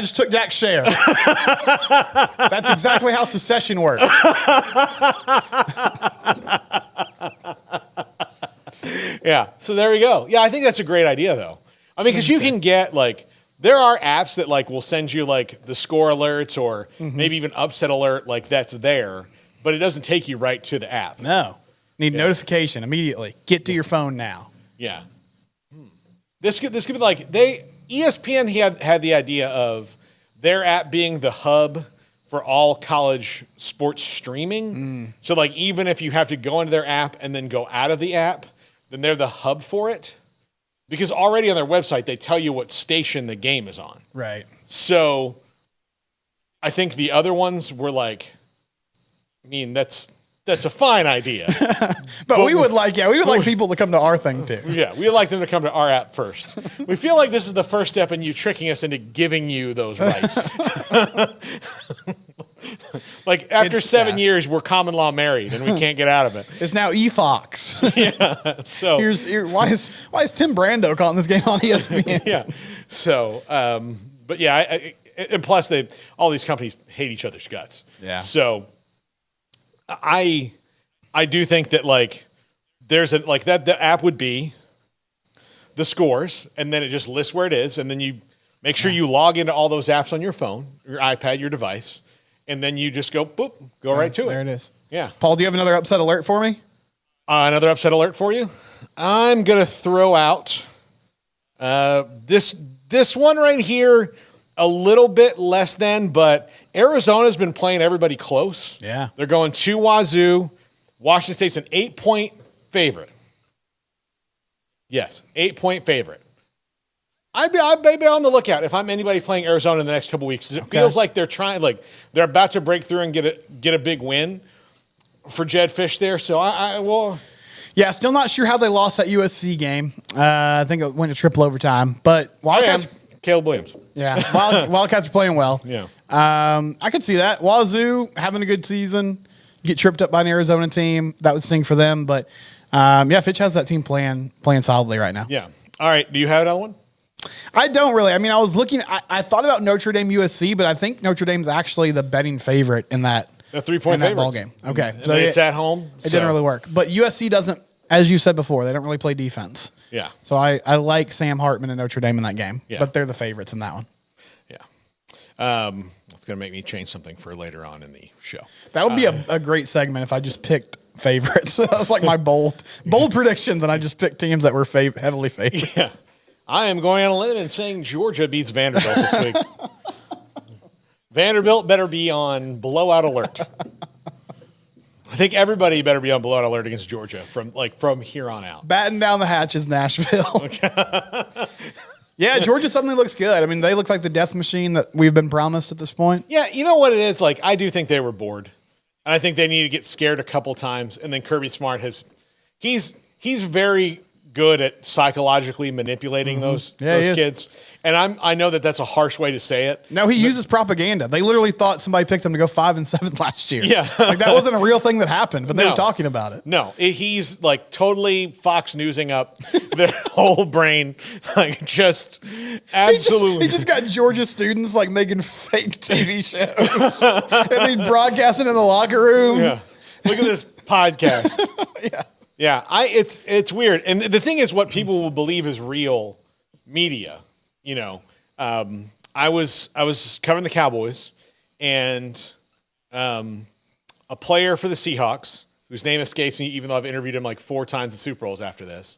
just took Jack's share. That's exactly how secession works. Yeah. So there we go. Yeah, I think that's a great idea, though. I mean, because you can get there are apps that will send you the score alerts or maybe even upset alert that's there, but it doesn't take you right to the app. No. Need notification immediately. Get to your phone now. Yeah. This could be ESPN had the idea of their app being the hub for all college sports streaming. So even if you have to go into their app and then go out of the app, then they're the hub for it. Because already on their website, they tell you what station the game is on. Right. So I think the other ones were that's a fine idea. But we would like people to come to our thing too. Yeah, we would like them to come to our app first. We feel like this is the first step in you tricking us into giving you those rights. Like after 7 years, we're common law married and we can't get out of it. It's now EFox. Yeah. So why is Tim Brando calling this game on ESPN? Yeah. So, but yeah, and plus all these companies hate each other's guts. Yeah. So I do think that like there's the app would be the scores, and then it just lists where it is, and then you make sure you log into all those apps on your phone, your iPad, your device, and then you just go boop, right to it. There it is. Yeah. Paul, do you have another upset alert for me? Another upset alert for you. I'm gonna throw out this one right here. A little bit less than, but Arizona's been playing everybody close. Yeah. They're going to Wazoo. Washington State's an 8-point favorite. Yes, 8-point favorite. I'd be on the lookout if I'm anybody playing Arizona in the next couple weeks. It feels like they're they're about to break through and get a big win for Jed Fish there. So I will. Yeah, still not sure how they lost that USC game. I think it went to triple overtime, but Wildcats. Caleb Williams. Yeah, Wildcats are playing well. Yeah. I could see that. Wazoo having a good season. Get tripped up by an Arizona team. That would sting for them. But, Fitch has that team playing solidly right now. Yeah. All right. Do you have another one? I don't really. I mean, I was looking. I thought about Notre Dame USC, but I think Notre Dame's actually the betting favorite in that. A 3-point favorite ball game. Okay. So it's at home. It didn't really work. But USC doesn't, as you said before, they don't really play defense. Yeah. So I like Sam Hartman and Notre Dame in that game. Yeah. But they're the favorites in that one. Yeah. It's going to make me change something for later on in the show. That would be a great segment if I just picked favorites. That's like my bold predictions, and I just picked teams that were heavily favored. Yeah. I am going on a limb and saying Georgia beats Vanderbilt this week. Vanderbilt better be on blowout alert. I think everybody better be on blowout alert against Georgia from here on out. Batten down the hatches, Nashville. Yeah, Georgia suddenly looks good. I mean, they look like the death machine that we've been promised at this point. Yeah, you know what it is? Like, I do think they were bored. And I think they need to get scared a couple times. And then Kirby Smart he's very good at psychologically manipulating those kids. And I know that that's a harsh way to say it. No, he uses propaganda. They literally thought somebody picked them to go 5-7 last year. Yeah. Like that wasn't a real thing that happened, but they were talking about it. No, he's like totally Fox Newsing up their whole brain. Like just absolutely. He just got Georgia students like making fake TV shows. And they broadcasting in the locker room. Yeah. Look at this podcast. Yeah. Yeah. It's weird. And the thing is what people will believe is real media. You know, I was covering the Cowboys, and a player for the Seahawks, whose name escapes me, even though I've interviewed him like 4 times in Super Bowls after this,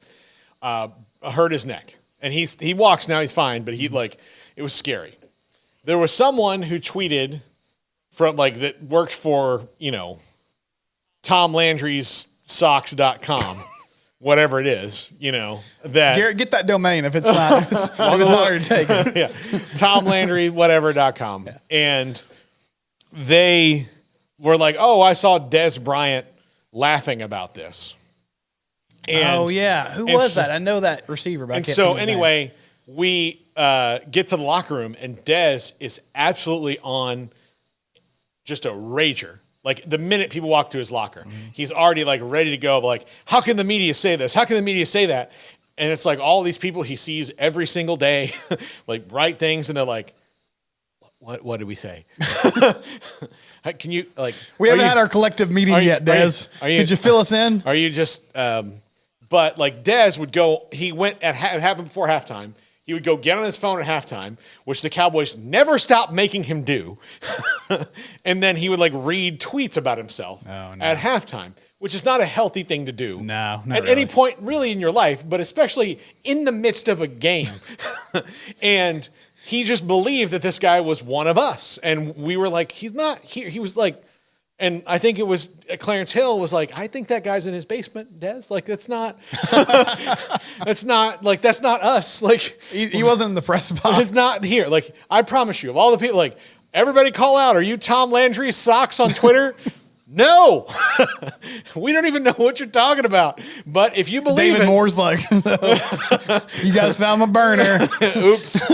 hurt his neck, and he walks now. He's fine, but it was scary. There was someone who tweeted from that worked for Tom Landry's socks.com. Whatever it is, that Garrett, get that domain if it's not already taken. Yeah. Tom Landry, whatever.com. Yeah. And they were like, oh, I saw Des Bryant laughing about this. And, who was that? I know that receiver. But and so anyway, we get to the locker room, and Des is absolutely on just a rager. Like the minute people walk to his locker, he's already ready to go. Like, how can the media say this? How can the media say that? And it's like all these people he sees every single day, write things, and they're like, "What did we say? Can you We haven't had our collective meeting yet, Des. Could you fill us in? Are you just? But Des would go. He went it happened before halftime. He would go get on his phone at halftime, which the Cowboys never stopped making him do. And then he would read tweets about himself at halftime, which is not a healthy thing to do. No, not at any point really in your life, but especially in the midst of a game. And he just believed that this guy was one of us. And we were like, he's not here. He was like, and I think it was Clarence Hill was like, I think that guy's in his basement, Des. That's not that's not us. He wasn't in the press box. It's not here. I promise you, of all the people, everybody call out, are you Tom Landry's socks on Twitter? No, we don't even know what you're talking about. But if you believe David it, Moore's like, you guys found my burner. Oops.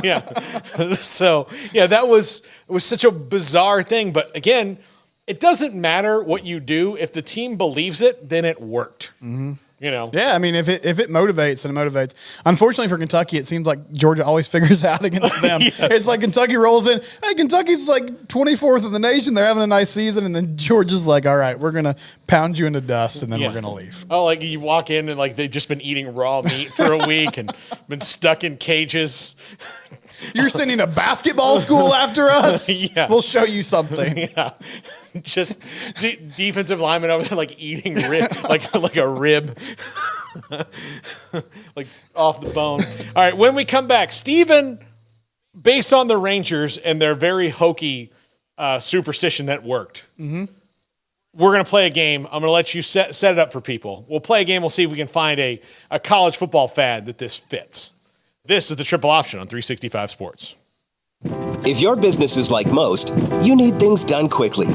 Yeah. So yeah, it was such a bizarre thing. But again, it doesn't matter what you do. If the team believes it, then it worked. Mm-hmm. You know? Yeah, I mean, if it motivates, then it motivates. Unfortunately for Kentucky, it seems like Georgia always figures out against them. Yes. It's like Kentucky rolls in. Hey, Kentucky's like 24th in the nation. They're having a nice season. And then Georgia's like, all right, we're going to pound you into dust, and then we're going to leave. Oh, like you walk in and like they've just been eating raw meat for a week and been stuck in cages. You're sending a basketball school after us? Yeah. We'll show you something. Yeah. Just defensive lineman over there like eating like a rib. Like off the bone. All right, when we come back, Steven, based on the Rangers and their very hokey superstition that worked, we're going to play a game. I'm going to let you set it up for people. We'll play a game. We'll see if we can find a college football fad that this fits. This is the Triple Option on 365 Sports. If your business is like most, you need things done quickly.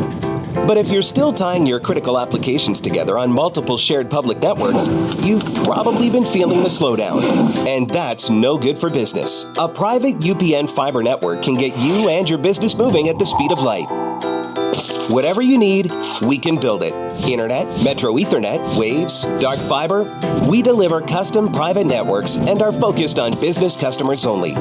But if you're still tying your critical applications together on multiple shared public networks, you've probably been feeling the slowdown. And that's no good for business. A private UPN fiber network can get you and your business moving at the speed of light. Whatever you need, we can build it. Internet, Metro Ethernet, Waves, dark fiber. We deliver custom private networks and are focused on business customers only.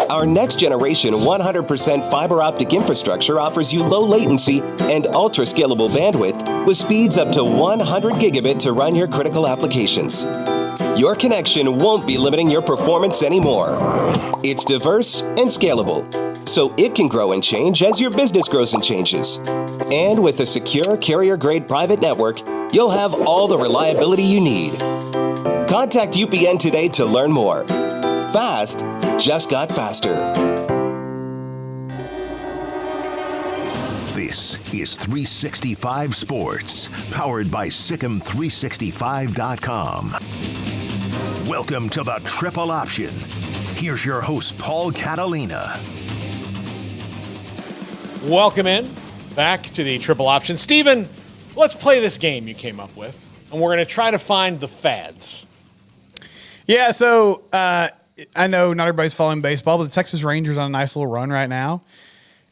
Our next generation 100% fiber optic infrastructure offers you low latency and ultra scalable bandwidth with speeds up to 100 gigabit to run your critical applications. Your connection won't be limiting your performance anymore. It's diverse and scalable, so it can grow and change as your business grows and changes. And with a secure carrier-grade private network, you'll have all the reliability you need. Contact UPN today to learn more. Fast just got faster. This is 365 Sports, powered by Sikkim365.com. Welcome to the Triple Option. Here's your host, Paul Catalina. Welcome in back to the Triple Option. Steven, let's play this game you came up with, and we're going to try to find the fads. Yeah, so I know not everybody's following baseball, but the Texas Rangers on a nice little run right now.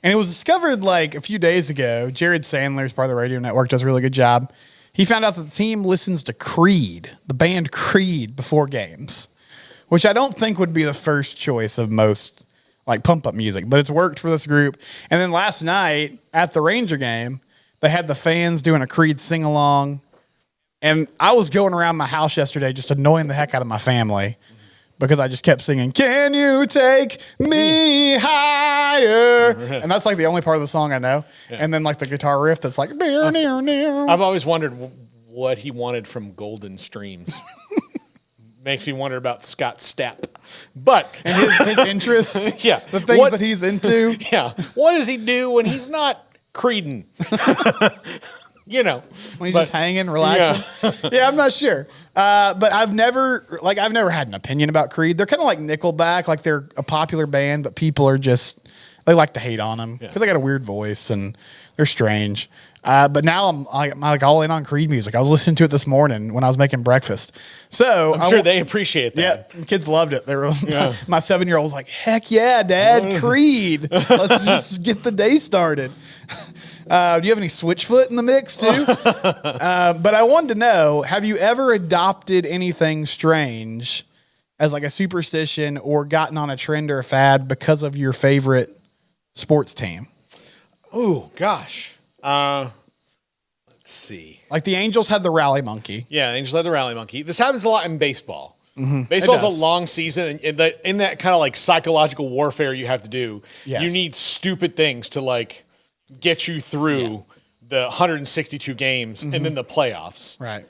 And it was discovered like a few days ago. Jared Sandler's part of the radio network, does a really good job. He found out that the team listens to Creed, the band Creed, before games, which I don't think would be the first choice of most like pump-up music, but it's worked for this group. And then last night at the Ranger game, they had the fans doing a Creed sing-along. And I was going around my house yesterday just annoying the heck out of my family because I just kept singing, "Can you take me higher?" And that's like the only part of the song I know. Yeah. And then like the guitar riff that's like, near, near, near. I've always wondered what he wanted from Golden Streams. Makes me wonder about Scott Stapp. But and his interests, yeah, the things that he's into. Yeah. What does he do when he's not creeding? You know, when he's just hanging, relaxing. Yeah, I'm not sure. But I've never had an opinion about Creed. They're kind of like Nickelback, like they're a popular band, but people are they like to hate on them because they got a weird voice and they're strange. But now I'm like all in on Creed music. I was listening to it this morning when I was making breakfast. So I'm sure they appreciate that. Yeah, kids loved it. They were my 7-year-old was like, "Heck yeah, Dad, Creed! Let's just get the day started." Do you have any Switchfoot in the mix too? But I wanted to know: have you ever adopted anything strange as like a superstition or gotten on a trend or a fad because of your favorite sports team? Oh gosh. Let's see. Like the Angels had the rally monkey. Yeah, the Angels had the rally monkey. This happens a lot in baseball. Mm-hmm. Baseball's a long season, and in that kind of like psychological warfare you have to do, you need stupid things to like get you through the 162 games and then the playoffs. Right.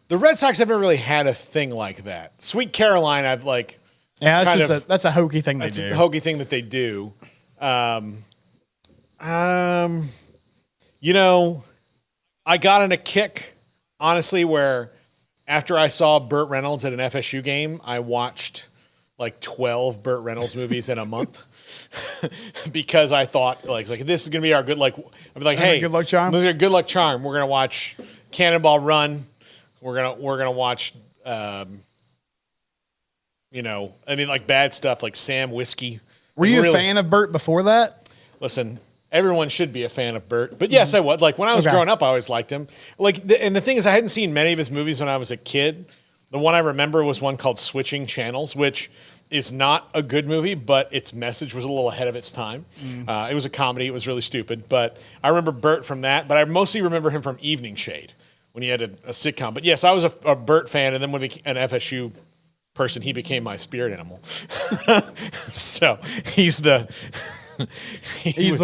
The Red Sox haven't really had a thing like that. Sweet Caroline, I've like. Yeah, that's a hokey thing they do. It's a hokey thing that they do. You know, I got in a kick, honestly, where after I saw Burt Reynolds at an FSU game, I watched like 12 Burt Reynolds movies in a month because I thought like this is gonna be our good like I'd be like, hey, good luck charm. Good luck charm. We're gonna watch Cannonball Run. We're gonna watch like bad stuff like Sam Whiskey. Were you a fan of Burt before that? Listen, everyone should be a fan of Burt, but yes, I was. Like when I was growing up, I always liked him. And the thing is, I hadn't seen many of his movies when I was a kid. The one I remember was one called Switching Channels, which is not a good movie, but its message was a little ahead of its time. It was a comedy. It was really stupid, but I remember Burt from that. But I mostly remember him from Evening Shade when he had a sitcom. But yes, I was a Burt fan, and then when he became an FSU person, he became my spirit animal. So he's the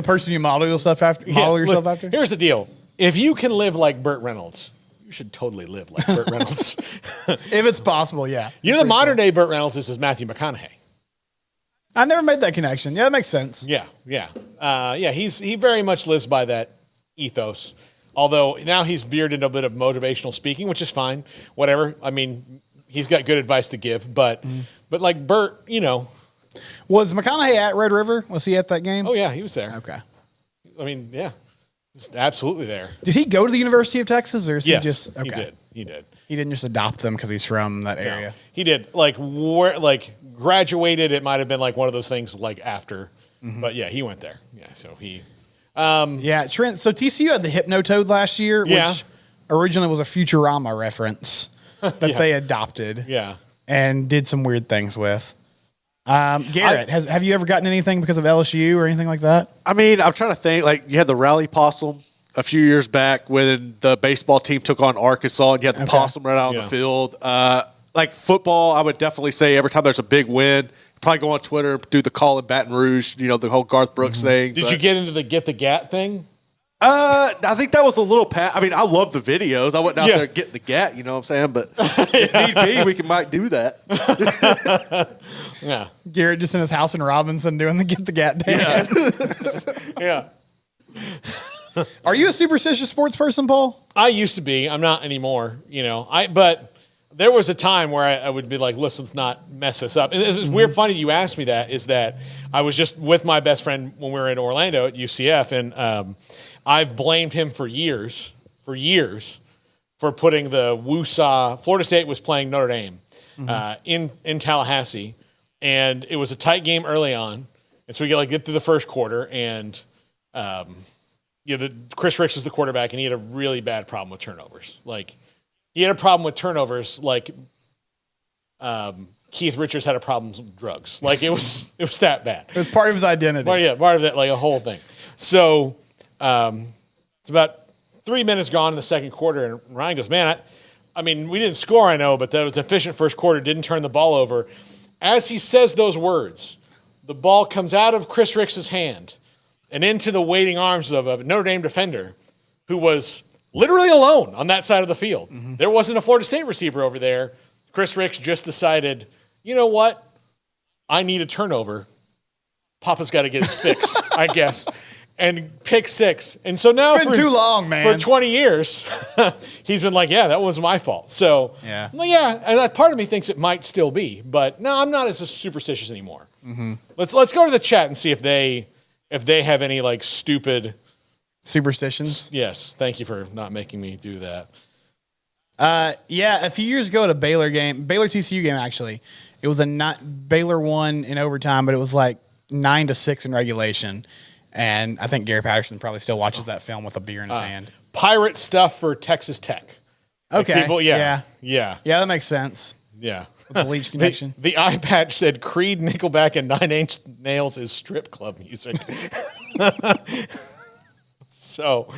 person you model yourself after. Here's the deal: if you can live like Burt Reynolds, you should totally live like Burt Reynolds. If it's possible, yeah. The modern day Burt Reynolds is Matthew McConaughey. I never made that connection. Yeah, that makes sense. Yeah. He very much lives by that ethos. Although now he's veered into a bit of motivational speaking, which is fine. Whatever. I mean, he's got good advice to give, but like Burt, Was McConaughey at Red River? Was he at that game? Oh yeah, he was there. Okay. I mean, yeah, just absolutely there. Did he go to the University of Texas, or is he just? Okay. He did. He didn't just adopt them because he's from that area. No, he did. Graduated. It might have been like one of those things like after, but yeah, he went there. Yeah, so he. Trent. So TCU had the Hypnotoad last year, which originally was a Futurama reference that they adopted. Yeah. And did some weird things with. Garrett, have you ever gotten anything because of LSU or anything like that? I mean, I'm trying to think. Like, you had the rally possum a few years back when the baseball team took on Arkansas, and you had the possum right out on the field. Like football, I would definitely say every time there's a big win, probably go on Twitter, do the call in Baton Rouge, the whole Garth Brooks thing. Did you get into the Get the Gat thing? I think that was a little I mean, I love the videos. I went out there getting the gat, you know what I'm saying? But if need be, we might do that. Yeah. Garrett just in his house in Robinson doing the Get the Gat dance. Yeah. Are you a superstitious sports person, Paul? I used to be. I'm not anymore, but there was a time where I would be like, listen, let's not mess this up. And it's weird, funny you asked me that, is that I was just with my best friend when we were in Orlando at UCF, and I've blamed him for years, for putting the Woosah. Florida State was playing Notre Dame in Tallahassee, and it was a tight game early on, and so we get through the first quarter, and Chris Ricks is the quarterback, and he had a really bad problem with turnovers. He had a problem with turnovers, Keith Richards had a problem with drugs. It was that bad. It was part of his identity. Part of that, a whole thing. So it's about 3 minutes gone in the second quarter, and Ryan goes, man, I mean, we didn't score, I know, but that was an efficient first quarter, didn't turn the ball over. As he says those words, the ball comes out of Chris Ricks' hand and into the waiting arms of a Notre Dame defender who was literally alone on that side of the field. There wasn't a Florida State receiver over there. Chris Ricks just decided, you know what? I need a turnover. Papa's got to get his fix, I guess. And pick six. And so now it's been too long, man. For 20 years, he's been like, yeah, that was my fault. So, and part of me thinks it might still be. But no, I'm not as superstitious anymore. Let's go to the chat and see if they have any stupid superstitions. Yes, thank you for not making me do that. A few years ago at a Baylor TCU game, actually, it was Baylor won in overtime, but it was 9-6 in regulation. And I think Gary Patterson probably still watches that film with a beer in his hand. Pirate stuff for Texas Tech. Okay. Yeah, that makes sense. Yeah. With the Leach connection. The eye patch said Creed, Nickelback, and Nine Inch Nails is strip club music. So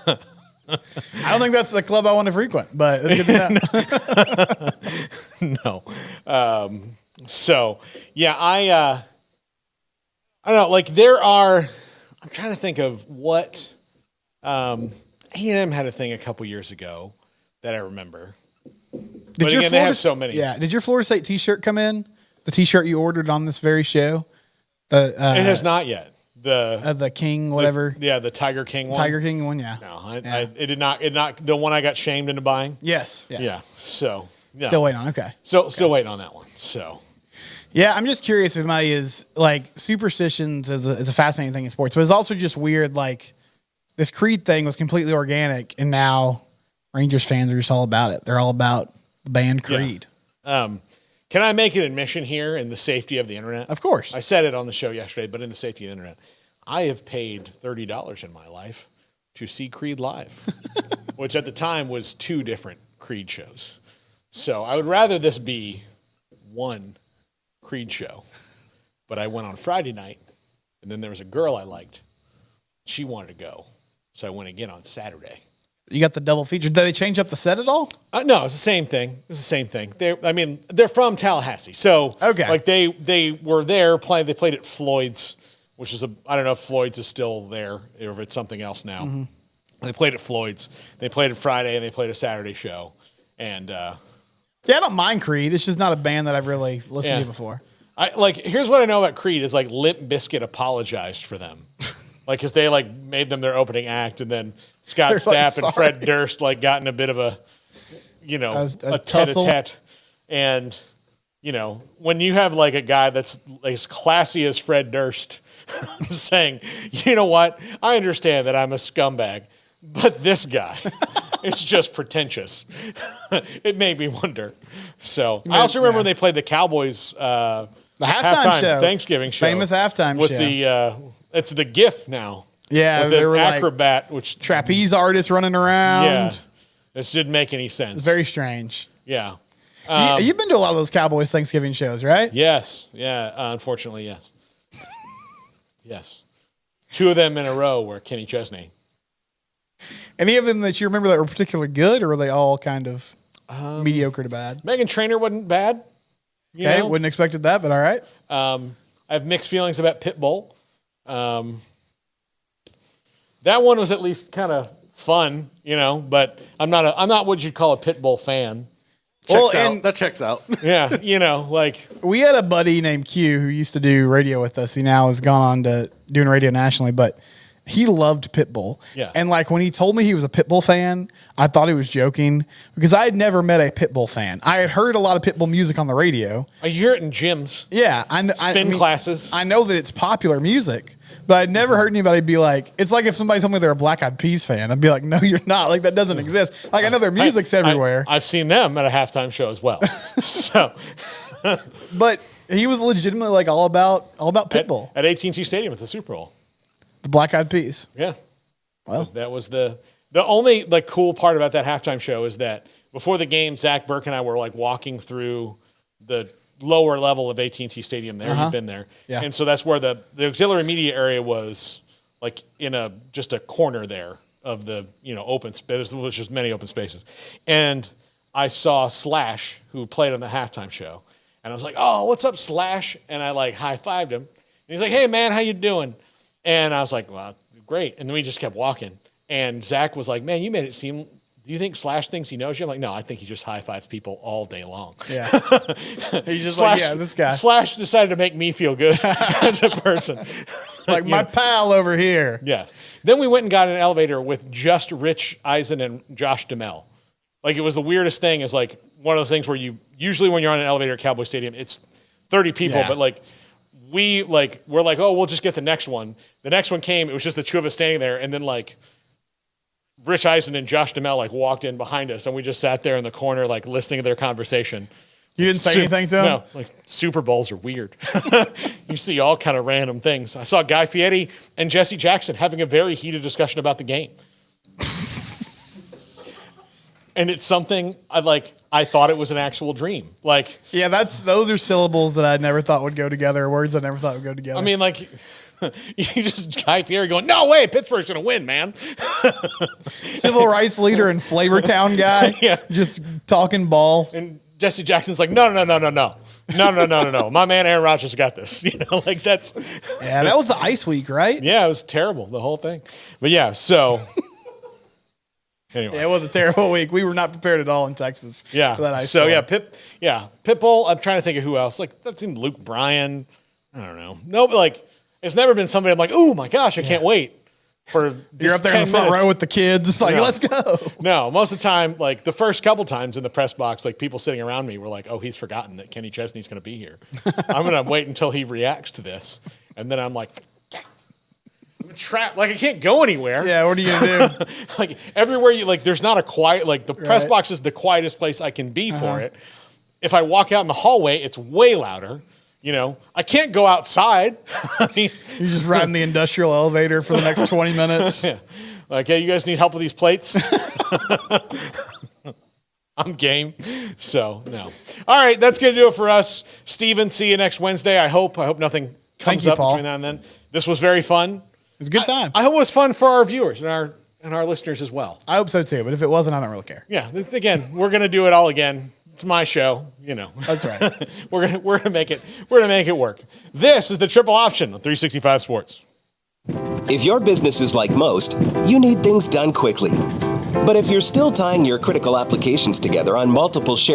I don't think that's the club I want to frequent, but it's good to know. No. So yeah, I don't know. There are. I'm trying to think of what A&M had a thing a couple years ago that I remember. But again, they have so many. Yeah. Did your Florida State T-shirt come in? The T-shirt you ordered on this very show? It has not yet. The King, whatever. The Tiger King one. Tiger King one, yeah. No, it did not. It not the one I got shamed into buying. Yes. Yeah. So still waiting on. Okay. Still waiting on that one. So. Yeah, I'm just curious if anybody is like superstitions is a fascinating thing in sports, but it's also just weird. Like this Creed thing was completely organic, and now Rangers fans are just all about it. They're all about the band Creed. Yeah. Can I make an admission here in the safety of the internet? Of course. I said it on the show yesterday, but in the safety of the internet, I have paid $30 in my life to see Creed live, which at the time was 2 different Creed shows. So I would rather this be one Creed show. But I went on Friday night, and then there was a girl I liked. She wanted to go. So I went again on Saturday. You got the double feature. Did they change up the set at all? No, it's the same thing. It was the same thing. They're from Tallahassee. So okay. Like they were there playing. They played at Floyd's, which is I don't know if Floyd's is still there or if it's something else now. Mm-hmm. They played at Floyd's. They played it Friday and they played a Saturday show. And yeah, I don't mind Creed. It's just not a band that I've really listened to before. Here's what I know about Creed is like Limp Bizkit apologized for them. Like, because they like made them their opening act, and then Scott Stapp and Fred Durst like got in a bit of a tete-a-tete. And when you have like a guy that's as classy as Fred Durst saying, you know what, I understand that I'm a scumbag, but this guy, it's just pretentious. It made me wonder. So I also remember when they played the Cowboys the halftime show, Thanksgiving show, famous halftime with show. It's the GIF now. Yeah, with they the were acrobat, like which trapeze artists running around. Yeah, this didn't make any sense. It's very strange. Yeah, you've been to a lot of those Cowboys Thanksgiving shows, right? Yes. Yeah. Unfortunately, yes. Yes. 2 of them in a row were Kenny Chesney. Any of them that you remember that were particularly good, or were they all kind of mediocre to bad? Meghan Trainor wasn't bad. Okay, wouldn't expected that, but all right. I have mixed feelings about Pitbull. That one was at least kind of fun, but I'm not what you'd call a Pitbull fan. That checks out. Yeah, like we had a buddy named Q who used to do radio with us. He now has gone on to doing radio nationally, but he loved Pitbull. Yeah. And like when he told me he was a Pitbull fan, I thought he was joking because I had never met a Pitbull fan. I had heard a lot of Pitbull music on the radio. You hear it in gyms. Yeah. Spin classes. I know that it's popular music, but I'd never heard anybody be like, it's like if somebody told me they're a Black Eyed Peas fan, I'd be like, no, you're not. Like that doesn't exist. Like I know their music's everywhere. I've seen them at a halftime show as well. So, but he was legitimately like all about Pitbull at AT&T Stadium at the Super Bowl. The Black Eyed Peas. Yeah. Well, that was the only like cool part about that halftime show is that before the game, Zach Burke and I were like walking through the lower level of AT&T Stadium there. You've been there. Yeah. And so that's where the auxiliary media area was like in just a corner there of the, open space. There's just many open spaces. And I saw Slash, who played on the halftime show. And I was like, oh, what's up, Slash? And I like high-fived him. And he's like, hey, man, how you doing? And I was like, well, great. And then we just kept walking. And Zach was like, man, you made it seem, do you think Slash thinks he knows you? I'm like, no, I think he just high-fives people all day long. Yeah. He's just Slash, like, yeah, this guy. Slash decided to make me feel good as a person. Like my pal over here. Yes. Then we went and got in an elevator with just Rich Eisen and Josh Duhamel. Like it was the weirdest thing is like one of those things where usually when you're on an elevator at Cowboy Stadium, it's 30 people, but like, we're like, oh, we'll just get the next one. The next one came. It was just the 2 of us standing there. And then like Rich Eisen and Josh Duhamel like walked in behind us and we just sat there in the corner, like listening to their conversation. You didn't say anything to him? No, like Super Bowls are weird. You see all kind of random things. I saw Guy Fieri and Jesse Jackson having a very heated discussion about the game. And it's something I thought it was an actual dream. Like, yeah, those are syllables that I never thought would go together, words I never thought would go together. I mean, like, you just Guy Fieri going, no way, Pittsburgh's going to win, man. Civil rights leader and Flavortown guy, yeah, just talking ball. And Jesse Jackson's like, no. My man Aaron Rodgers got this. Like that's. Yeah, that was the ice week, right? Yeah, it was terrible, the whole thing. But yeah, so. Anyway. Yeah, it was a terrible week. We were not prepared at all in Texas. Yeah. For that ice so storm. Pitbull. I'm trying to think of who else. Like that seemed Luke Bryan. I don't know. No, but like it's never been somebody I'm like, oh my gosh, I can't wait. for You're up there in the front row with the kids. It's like, let's go. No, most of the time, like the first couple times in the press box, like people sitting around me were like, oh, he's forgotten that Kenny Chesney's going to be here. I'm going to wait until he reacts to this. And then I'm like, I'm trapped. Like I can't go anywhere. Yeah, what are you going to do? Like everywhere there's not a quiet, like the press box is the quietest place I can be for it. If I walk out in the hallway, it's way louder. I can't go outside. I mean, you're just riding the industrial elevator for the next 20 minutes. Yeah. Like, hey, you guys need help with these plates? I'm game. So, no. All right, that's going to do it for us. Steven, see you next Wednesday. I hope nothing comes up between now and then. This was very fun. It was a good time. I hope it was fun for our viewers and our listeners as well. I hope so too, but if it wasn't, I don't really care. Yeah, again, we're going to do it all again. It's my show, That's right. we're gonna make it work. This is the Triple Option on 365 Sports. If your business is like most, you need things done quickly. But if you're still tying your critical applications together on multiple shared